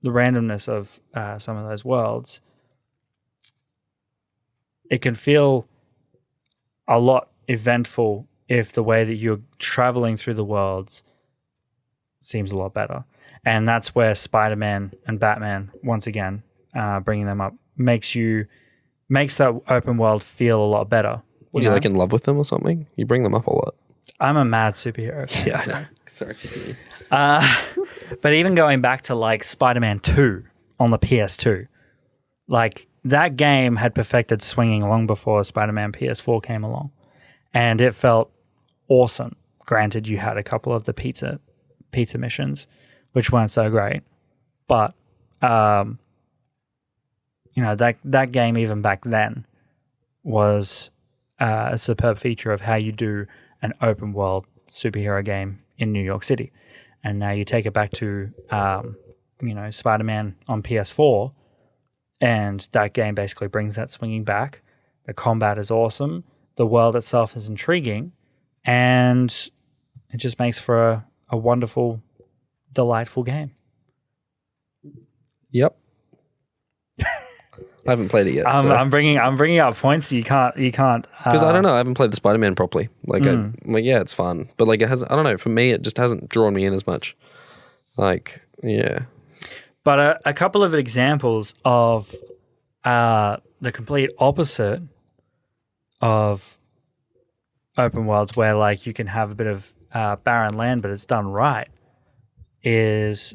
randomness of some of those worlds, it can feel a lot eventful if the way that you're traveling through the worlds seems a lot better. And that's where Spider-Man and Batman, once again, bringing them up, makes that open world feel a lot better. What, are you like in love with them or something? You bring them up a lot. I'm a mad superhero fan. Yeah, I know. Sorry. But even going back to like Spider-Man 2 on the PS2, like that game had perfected swinging long before Spider-Man PS4 came along. And it felt awesome. Granted, you had a couple of the pizza missions, which weren't so great. But, that game even back then was a superb feature of how you do an open world superhero game in New York City. And now you take it back to, Spider-Man on PS4, and that game basically brings that swinging back. The combat is awesome. The world itself is intriguing, and it just makes for a wonderful, delightful game. Yep. I haven't played it yet. I'm bringing up points you can't because I don't know. I haven't played the Spider-Man properly. Like, it's fun, but like it has. I don't know. For me, it just hasn't drawn me in as much. Like, yeah. But a couple of examples of the complete opposite of open worlds, where like you can have a bit of barren land, but it's done right, is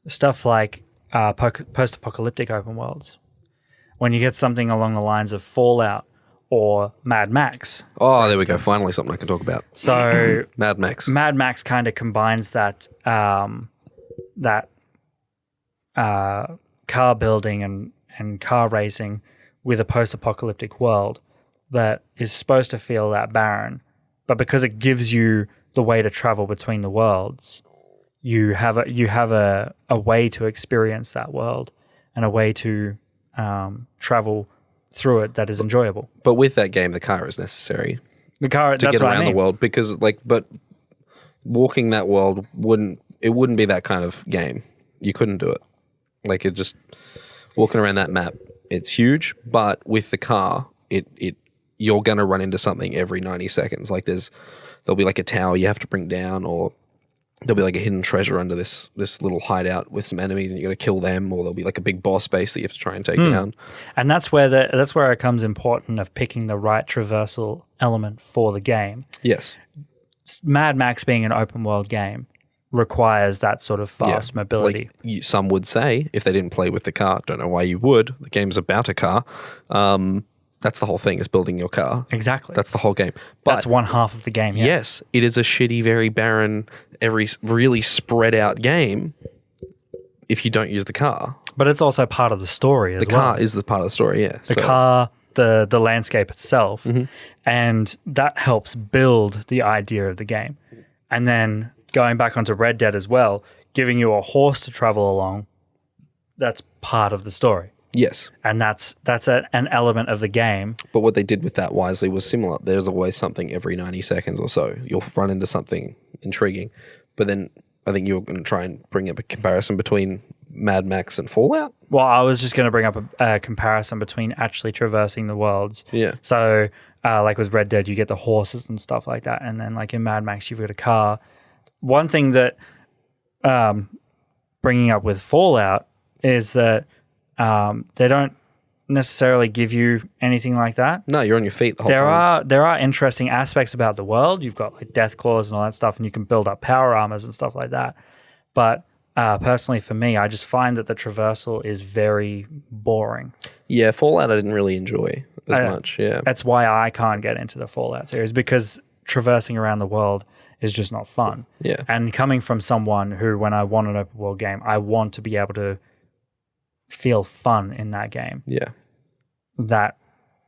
stuff like post-apocalyptic open worlds. When you get something along the lines of Fallout or Mad Max. Oh, there we go. Finally, something I can talk about. So Mad Max. Mad Max kind of combines that car building and car racing with a post-apocalyptic world that is supposed to feel that barren, but because it gives you the way to travel between the worlds, you have a way to experience that world and a way to travel through it that is enjoyable. But with that game, the car is necessary. The car to get around the world, because but walking that world wouldn't be that kind of game. You couldn't do it. Like, it just walking around that map, it's huge, but with the car, you're going to run into something every 90 seconds. Like there'll be like a tower you have to bring down, or there'll be like a hidden treasure under this little hideout with some enemies, and you got to kill them, or there'll be like a big boss base that you have to try and take down. And that's where it becomes important of picking the right traversal element for the game. Yes. Mad Max being an open world game requires that sort of fast mobility. Like some would say, if they didn't play with the car, don't know why you would. The game's about a car. That's the whole thing, is building your car. Exactly. That's the whole game. But that's one half of the game, yeah. Yes, it is a shitty, very barren, really spread out game if you don't use the car. But it's also part of the story as well. The car is the part of the story, yeah. The car, the landscape itself, and that helps build the idea of the game. And then going back onto Red Dead as well, giving you a horse to travel along, that's part of the story. Yes. And that's an element of the game. But what they did with that wisely was similar. There's always something every 90 seconds or so. You'll run into something intriguing. But then I think you're going to try and bring up a comparison between Mad Max and Fallout. Well, I was just going to bring up a comparison between actually traversing the worlds. Yeah. So like with Red Dead, you get the horses and stuff like that. And then like in Mad Max, you've got a car. One thing that bringing up with Fallout is that they don't necessarily give you anything like that. No, you're on your feet the whole time. There are interesting aspects about the world. You've got like death claws and all that stuff, and you can build up power armors and stuff like that. But personally, for me, I just find that the traversal is very boring. Yeah, Fallout I didn't really enjoy as much. Yeah, that's why I can't get into the Fallout series, because traversing around the world is just not fun. Yeah, and coming from someone who, when I want an open world game, I want to be able to feel fun in that game. Yeah. That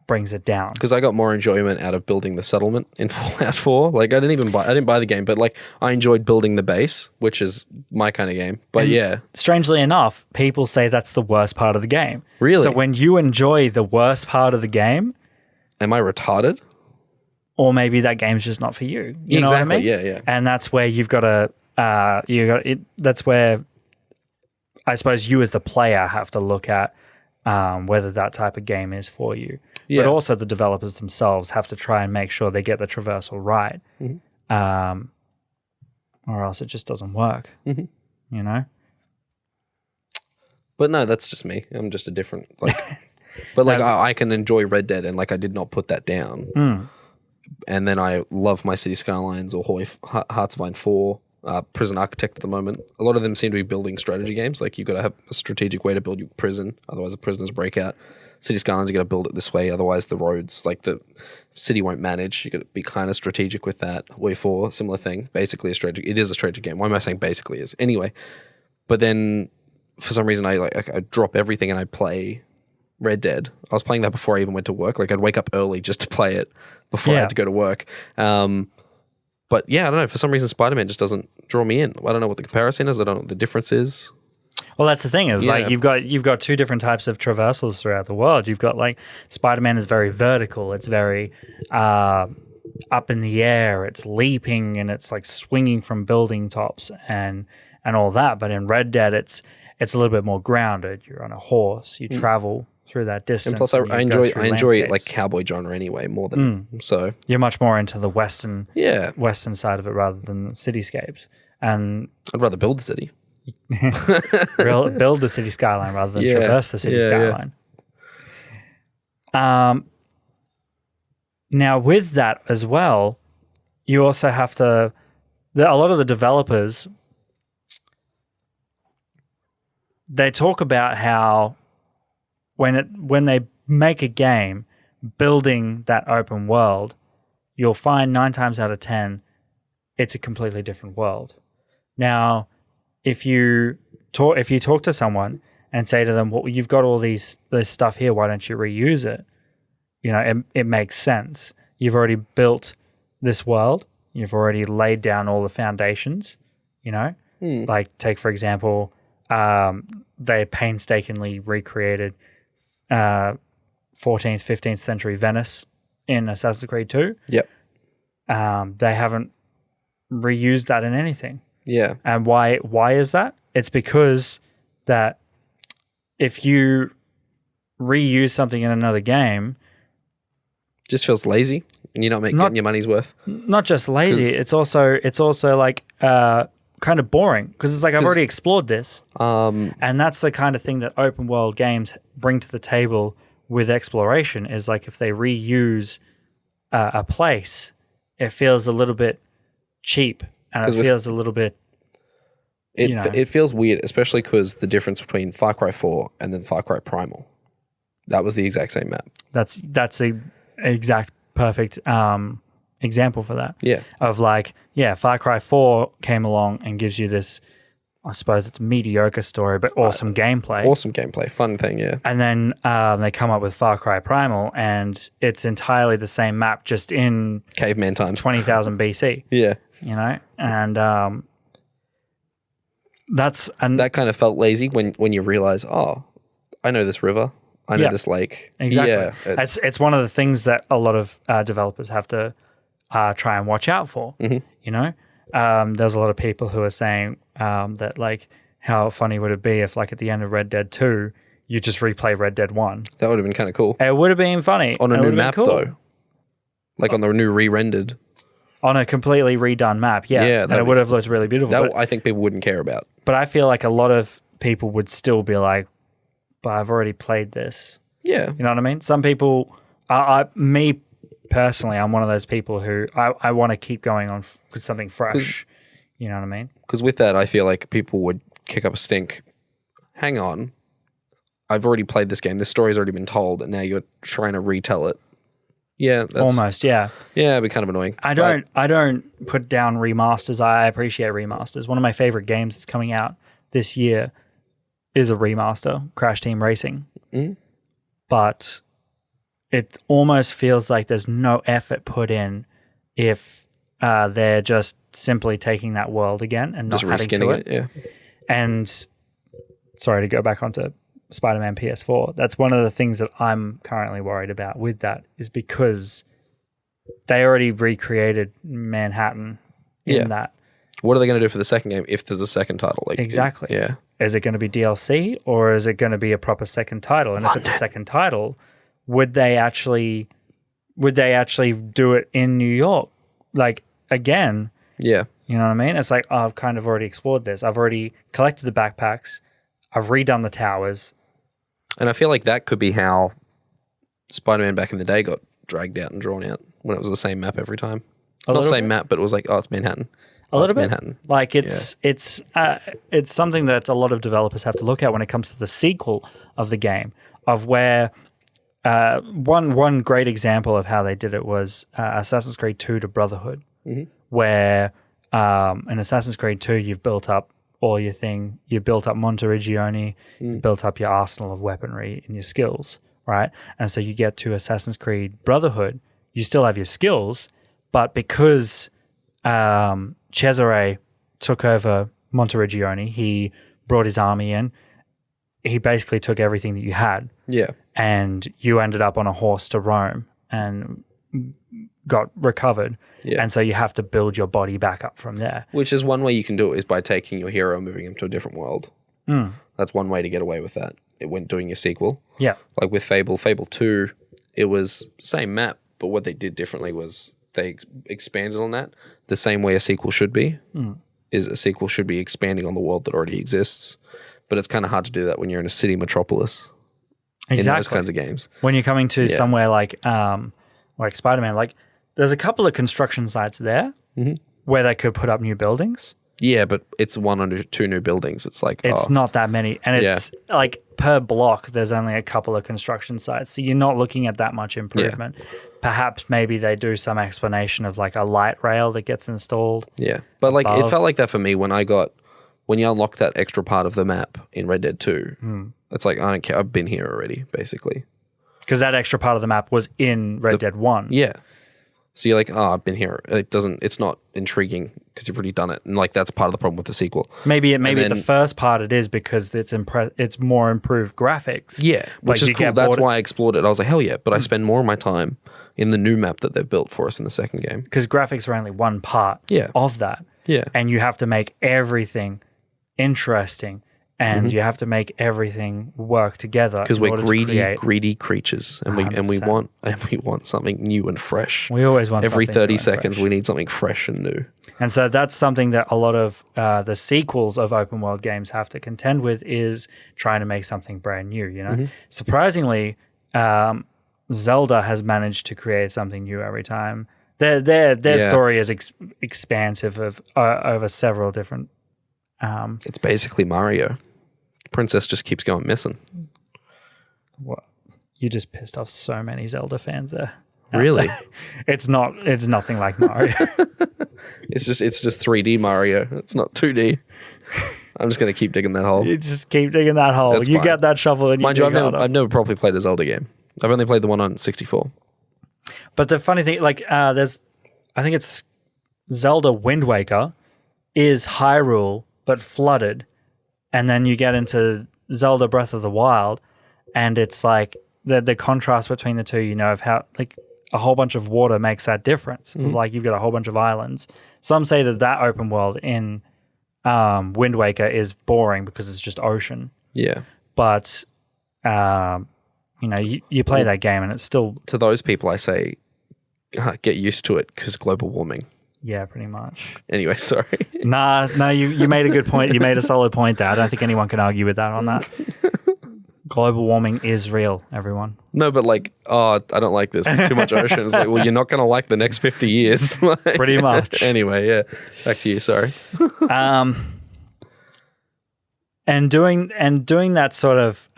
brings it down. Because I got more enjoyment out of building the settlement in Fallout 4. Like I didn't buy the game, but like I enjoyed building the base, which is my kind of game. But yeah. Strangely enough, people say that's the worst part of the game. Really? So when you enjoy the worst part of the game, am I retarded? Or maybe that game's just not for you. You know what I mean? Yeah, yeah. And that's where you've got to that's where I suppose you as the player have to look at whether that type of game is for you. Yeah. But also the developers themselves have to try and make sure they get the traversal right, or else it just doesn't work, you know? But no, that's just me. I'm just a different, like... But like I can enjoy Red Dead, and like I did not put that down. And then I love my City Skylines or Hearts of Iron 4, Prison Architect at the moment. A lot of them seem to be building strategy games. Like you've got to have a strategic way to build your prison, otherwise the prisoners break out. City Skylines, you got to build it this way, otherwise the roads, like the city won't manage. You got to be kind of strategic with that. Way 4, similar thing. Basically it is a strategy game. Why am I saying basically is? Anyway, but then for some reason I drop everything and I play Red Dead. I was playing that before I even went to work. Like I'd wake up early just to play it before I had to go to work. But yeah, I don't know. For some reason, Spider-Man just doesn't draw me in. I don't know what the comparison is. I don't know what the difference is. Well, that's the thing is like you've got two different types of traversals throughout the world. You've got like Spider-Man is very vertical. It's very up in the air. It's leaping and it's like swinging from building tops and all that. But in Red Dead, it's a little bit more grounded. You're on a horse. You travel through that distance. And plus, I enjoy like cowboy genre anyway more than so. You're much more into the western side of it rather than the cityscapes. And I'd rather build the city. build the city skyline rather than traverse the city skyline. Now, with that as well, you also have to. A lot of the developers, they talk about how when they make a game building that open world, you'll find 9 times out of 10 it's a completely different world. Now, if you talk to someone and say to them, "Well, you've got all this stuff here. Why don't you reuse it?" You know, it makes sense. You've already built this world. You've already laid down all the foundations. You know, like take for example, they painstakingly recreated 14th, 15th century Venice in Assassin's Creed 2. Yep. They haven't reused that in anything. Yeah. And why is that? It's because that if you reuse something in another game, just feels lazy and you're not getting your money's worth. Not just lazy, it's also like kind of boring because it's like I've already explored this. And that's the kind of thing that open world games bring to the table with exploration is like if they reuse a place, it feels a little bit cheap and it feels a little bit. It feels weird, especially because the difference between Far Cry 4 and then Far Cry Primal, that was the exact same map. That's a exact perfect example for that. Yeah. Of like, Far Cry 4 came along and gives you this, I suppose it's a mediocre story, but awesome gameplay. Awesome gameplay. Fun thing, yeah. And then they come up with Far Cry Primal and it's entirely the same map, just in caveman times. 20,000 BC. Yeah. You know? And that kind of felt lazy when you realize, oh, I know this river. I know this lake. Exactly. Yeah, it's one of the things that a lot of developers have to try and watch out for. Mm-hmm. You know, there's a lot of people who are saying that like, how funny would it be if like at the end of Red Dead 2, you just replay Red Dead 1? That would have been kind of cool. It would have been funny. On a new map though. Like on the new re-rendered. On a completely redone map, and it would have looked really beautiful. That I think people wouldn't care about. But I feel like a lot of people would still be like, but I've already played this. Yeah. You know what I mean? Some people, me personally, I'm one of those people who I want to keep going on with something fresh. You know what I mean? Because with that, I feel like people would kick up a stink. Hang on. I've already played this game. This story's already been told, and now you're trying to retell it. Yeah, that's, almost. Yeah, it'd be kind of annoying. I don't put down remasters. I appreciate remasters. One of my favorite games that's coming out this year is a remaster, Crash Team Racing. Mm-hmm. But it almost feels like there's no effort put in if they're just simply taking that world again and not adding to it. Yeah. And sorry to go back onto Spider-Man PS4. That's one of the things that I'm currently worried about with that is because they already recreated Manhattan in that. What are they going to do for the second game if there's a second title? Like, exactly. Is it going to be DLC or is it going to be a proper second title? And if it's a second title, would they actually do it in New York? Like, again. Yeah. You know what I mean? It's like, oh, I've kind of already explored this. I've already collected the backpacks. I've redone the towers. And I feel like that could be how Spider-Man back in the day got dragged out and drawn out when it was the same map every time. Not the same map, but it was like, oh, it's Manhattan. A little bit. Manhattan. Like it's something that a lot of developers have to look at when it comes to the sequel of the game, of where one great example of how they did it was Assassin's Creed 2 to Brotherhood, where in Assassin's Creed 2 you've built up all your thing, you built up Monteriggioni, you built up your arsenal of weaponry and your skills, right? And so you get to Assassin's Creed Brotherhood, you still have your skills, but because Cesare took over Monteriggioni, he brought his army in, he basically took everything that you had. Yeah. And you ended up on a horse to Rome and got recovered. Yeah. And so you have to build your body back up from there. Which is one way you can do it is by taking your hero and moving him to a different world. That's one way to get away with that when doing your sequel. Yeah. Like with Fable 2, it was same map, but what they did differently was they expanded on that. The same way a sequel should be, is a sequel should be expanding on the world that already exists. But it's kind of hard to do that when you're in a city metropolis. Exactly. In those kinds of games. When you're coming to somewhere like Spider-Man, like there's a couple of construction sites there where they could put up new buildings. Yeah, but it's one or two new buildings. It's like it's not that many, and it's like per block. There's only a couple of construction sites, so you're not looking at that much improvement. Yeah. Perhaps maybe they do some explanation of like a light rail that gets installed. Yeah, but like it felt like that for me when you unlock that extra part of the map in Red Dead 2. It's like I don't care. I've been here already, basically. Because that extra part of the map was in Red Dead 1. Yeah. So you're like, oh, I've been here. It's not intriguing because you've already done it. And like, that's part of the problem with the sequel. Maybe the first part it is because it's more improved graphics. Yeah, which is cool. That's why I explored it. I was like, hell yeah. But I spend more of my time in the new map that they've built for us in the second game. Because graphics are only one part of that. Yeah. And you have to make everything interesting and you have to make everything work together because we're greedy creatures, and we want something new and fresh. We always want every something 30 seconds. We need something fresh and new. And so that's something that a lot of the sequels of open world games have to contend with, is trying to make something brand new. You know, surprisingly, Zelda has managed to create something new every time. Their story is expansive of over several different. It's basically Mario. Princess just keeps going missing. What? You just pissed off so many Zelda fans there. Really? It's nothing like Mario. It's just 3D Mario. It's not 2D. I'm just gonna keep digging that hole. You just keep digging that hole. That's you fine. get that shovel and mind you you, I've never properly played a Zelda game. I've only played the one on 64. But the funny thing, like, I think it's Zelda Wind Waker is Hyrule but flooded, and then you get into Zelda Breath of the Wild, and it's like the contrast between the two, you know, of how like a whole bunch of water makes that difference. Like you've got a whole bunch of islands. Some say that open world in Wind Waker is boring because it's just ocean. Yeah. But you know, you play that game and it's still... To those people, I say, get used to it because global warming. Yeah, pretty much. Anyway, sorry. No, you made a good point. You made a solid point there. I don't think anyone can argue with that on that. Global warming is real, everyone. No, but like, I don't like this. There's too much ocean. It's like, well, you're not going to like the next 50 years. Pretty much. Anyway, yeah. Back to you, sorry. And doing that sort of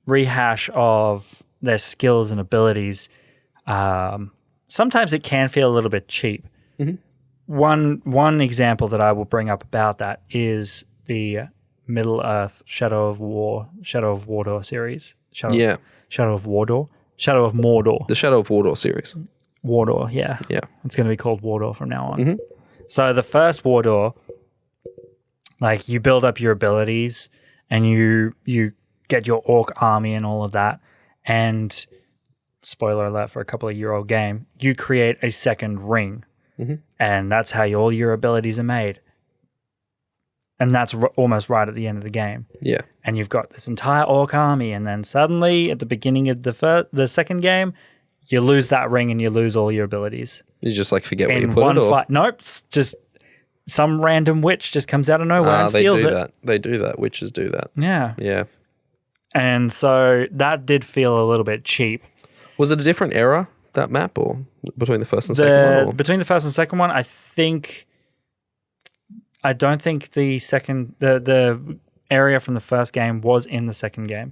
rehash of their skills and abilities, sometimes it can feel a little bit cheap. One example that I will bring up about that is the Middle-earth Shadow of Mordor series. Shadow of Mordor. The Shadow of Mordor series. Mordor, yeah. Yeah. It's going to be called Mordor from now on. So the first Mordor, like you build up your abilities and you get your orc army and all of that. And spoiler alert for a couple of year old game, you create a second ring. And that's how all your abilities are made. And that's almost right at the end of the game. Yeah. And you've got this entire orc army, and then suddenly at the beginning of the second game, you lose that ring and you lose all your abilities. You just like forget where you in put one it? Or? fight. Nope. It's just some random witch just comes out of nowhere and steals it. They do that. Witches do that. Yeah. Yeah. And so that did feel a little bit cheap. Was it a different era, that map, or between the first and second one? Between the first and second one, I don't think the second the area from the first game was in the second game.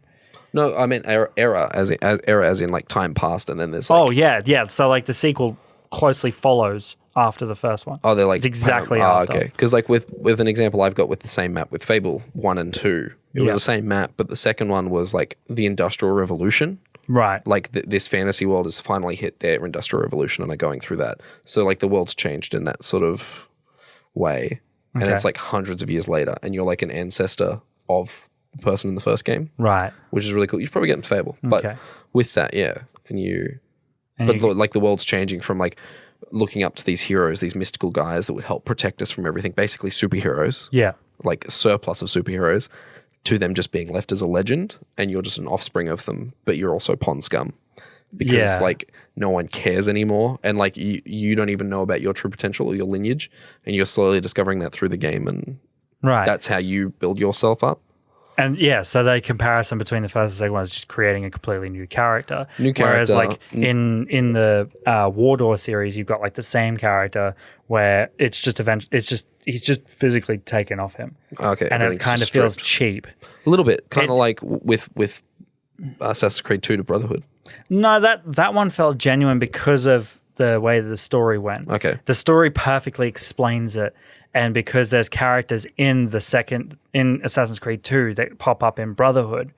No, I mean era as in like time passed, and then there's like, oh yeah. So like the sequel closely follows after the first one. Oh, they're like it's exactly after. Okay, because like with an example I've got with the same map with Fable 1 and 2, it was the same map, but the second one was like the Industrial Revolution. Right. Like this fantasy world has finally hit their Industrial Revolution and are going through that. So like the world's changed in that sort of way. And it's like hundreds of years later, and you're like an ancestor of the person in the first game. Right. Which is really cool. You should probably get into Fable. But with that, yeah. Like the world's changing from like looking up to these heroes, these mystical guys that would help protect us from everything, basically superheroes. Yeah. Like a surplus of superheroes, to them just being left as a legend, and you're just an offspring of them, but you're also pond scum. Because like no one cares anymore, and like you don't even know about your true potential or your lineage, and you're slowly discovering that through the game, and that's how you build yourself up. And so the comparison between the first and second one is just creating a completely new character. Whereas like in the Mordor series, you've got like the same character where it's just he's just physically taken off him. Okay, and it kind of feels cheap. A little bit, kind of like with Assassin's Creed 2 to Brotherhood. No, that one felt genuine because of the way that the story went. Okay. The story perfectly explains it, and because there's characters in Assassin's Creed 2 that pop up in Brotherhood,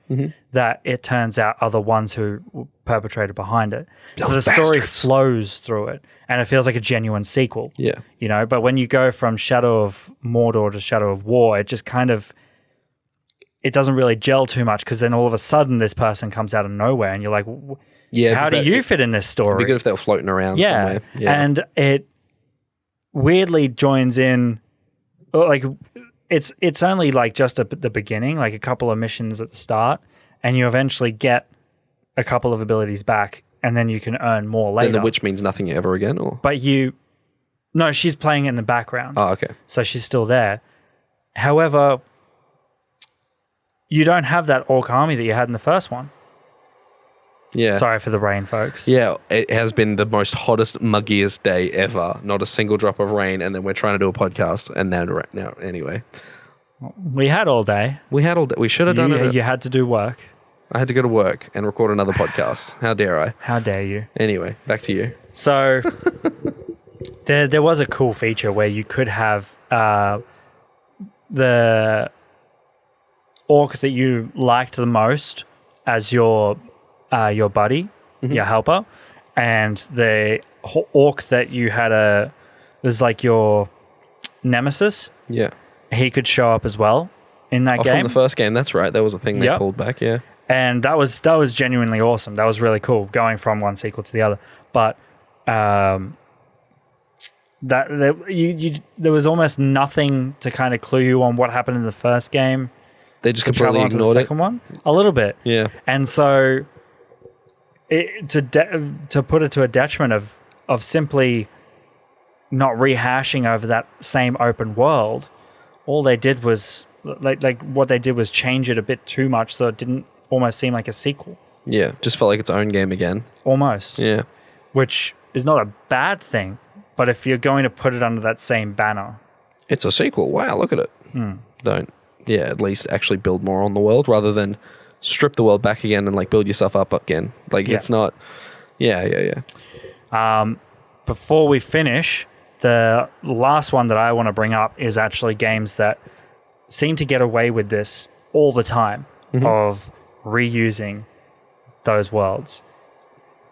that it turns out are the ones who perpetrated behind it. So the story flows through it, and it feels like a genuine sequel. Yeah. You know, but when you go from Shadow of Mordor to Shadow of War, it just kind of... it doesn't really gel too much, because then all of a sudden this person comes out of nowhere and you're like, how do you fit in this story? It'd be good if they were floating around somewhere. Yeah. And it weirdly joins in, like it's only like just at the beginning, like a couple of missions at the start, and you eventually get a couple of abilities back, and then you can earn more later. Then the witch means nothing ever again, or? But no, she's playing in the background. Oh, okay. So she's still there. However, you don't have that orc army that you had in the first one. Yeah. Sorry for the rain, folks. Yeah, it has been the most hottest, muggiest day ever. Not a single drop of rain, and then we're trying to do a podcast, and now anyway. We had all day. We had all day. We should have done it. You had to do work. I had to go to work and record another podcast. How dare I? How dare you? Anyway, back to you. So there was a cool feature where you could have the orc that you liked the most as your buddy, your helper, and the orc that you had was like your nemesis. Yeah. He could show up as well in that game. From the first game, that's right. That was a thing they pulled back, yeah. And that was genuinely awesome. That was really cool, going from one sequel to the other. But there was almost nothing to kind of clue you on what happened in the first game. They just completely ignored the second one a little bit. Yeah. And so to put it to a detriment of simply not rehashing over that same open world, all they did was like what they did was change it a bit too much, so it didn't almost seem like a sequel. Yeah, just felt like its own game again. Almost. Yeah. Which is not a bad thing, but if you're going to put it under that same banner, it's a sequel. Wow, look at it. Don't. Yeah, at least actually build more on the world rather than strip the world back again and like build yourself up again. Like it's not. Yeah. Before we finish, the last one that I want to bring up is actually games that seem to get away with this all the time of reusing those worlds.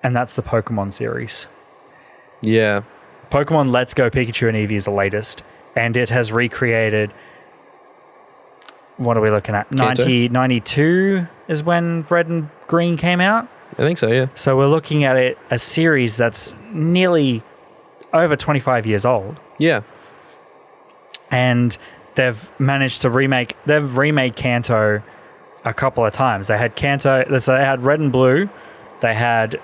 And that's the Pokemon series. Yeah. Pokemon Let's Go Pikachu and Eevee is the latest, and it has recreated. What are we looking at? 1992 is when Red and Green came out. I think so, yeah. So we're looking at a series that's nearly over 25 years old. Yeah. And they've managed to remade Kanto a couple of times. They had Kanto, so they had Red and Blue. They had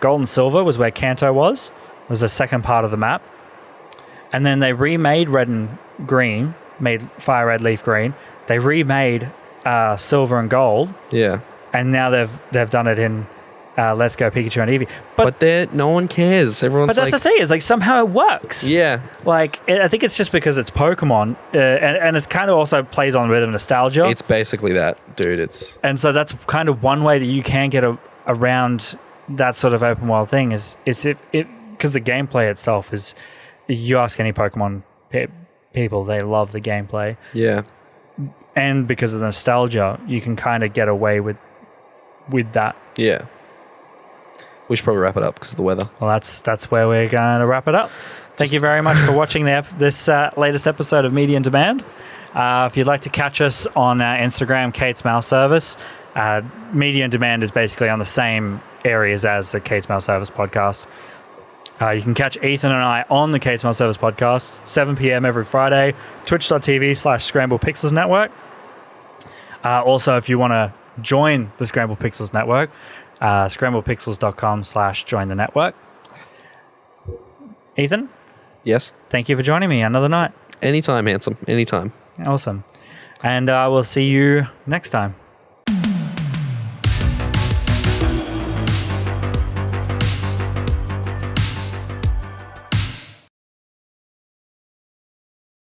Gold and Silver was where Kanto was. It was the second part of the map. And then they remade Red and Green, made Fire Red, Leaf Green. They remade Silver and Gold. Yeah. And now they've done it in Let's Go Pikachu and Eevee. But no one cares. Everyone's But that's the thing, is like somehow it works. Yeah. Like, I think it's just because it's Pokemon, and it's kind of also plays on a bit of nostalgia. It's basically that, dude. And so that's kind of one way that you can get around that sort of open world thing is if because the gameplay itself is, you ask any Pokemon people, they love the gameplay. Yeah. And because of the nostalgia, you can kind of get away with that. Yeah. We should probably wrap it up because of the weather. Well, that's where we're going to wrap it up. Thank you very much for watching this latest episode of Media on Demand. If you'd like to catch us on Instagram, Kate's Mail Service, Media on Demand is basically on the same areas as the Kate's Mail Service podcast. You can catch Ethan and I on the Kate's Mail Service podcast, 7 p.m. every Friday, twitch.tv/Scramble Pixels Network. Also, if you want to join the Scramble Pixels Network, scramblepixels.com/join the network. Ethan? Yes? Thank you for joining me another night. Anytime, handsome. Anytime. Awesome. And I will see you next time.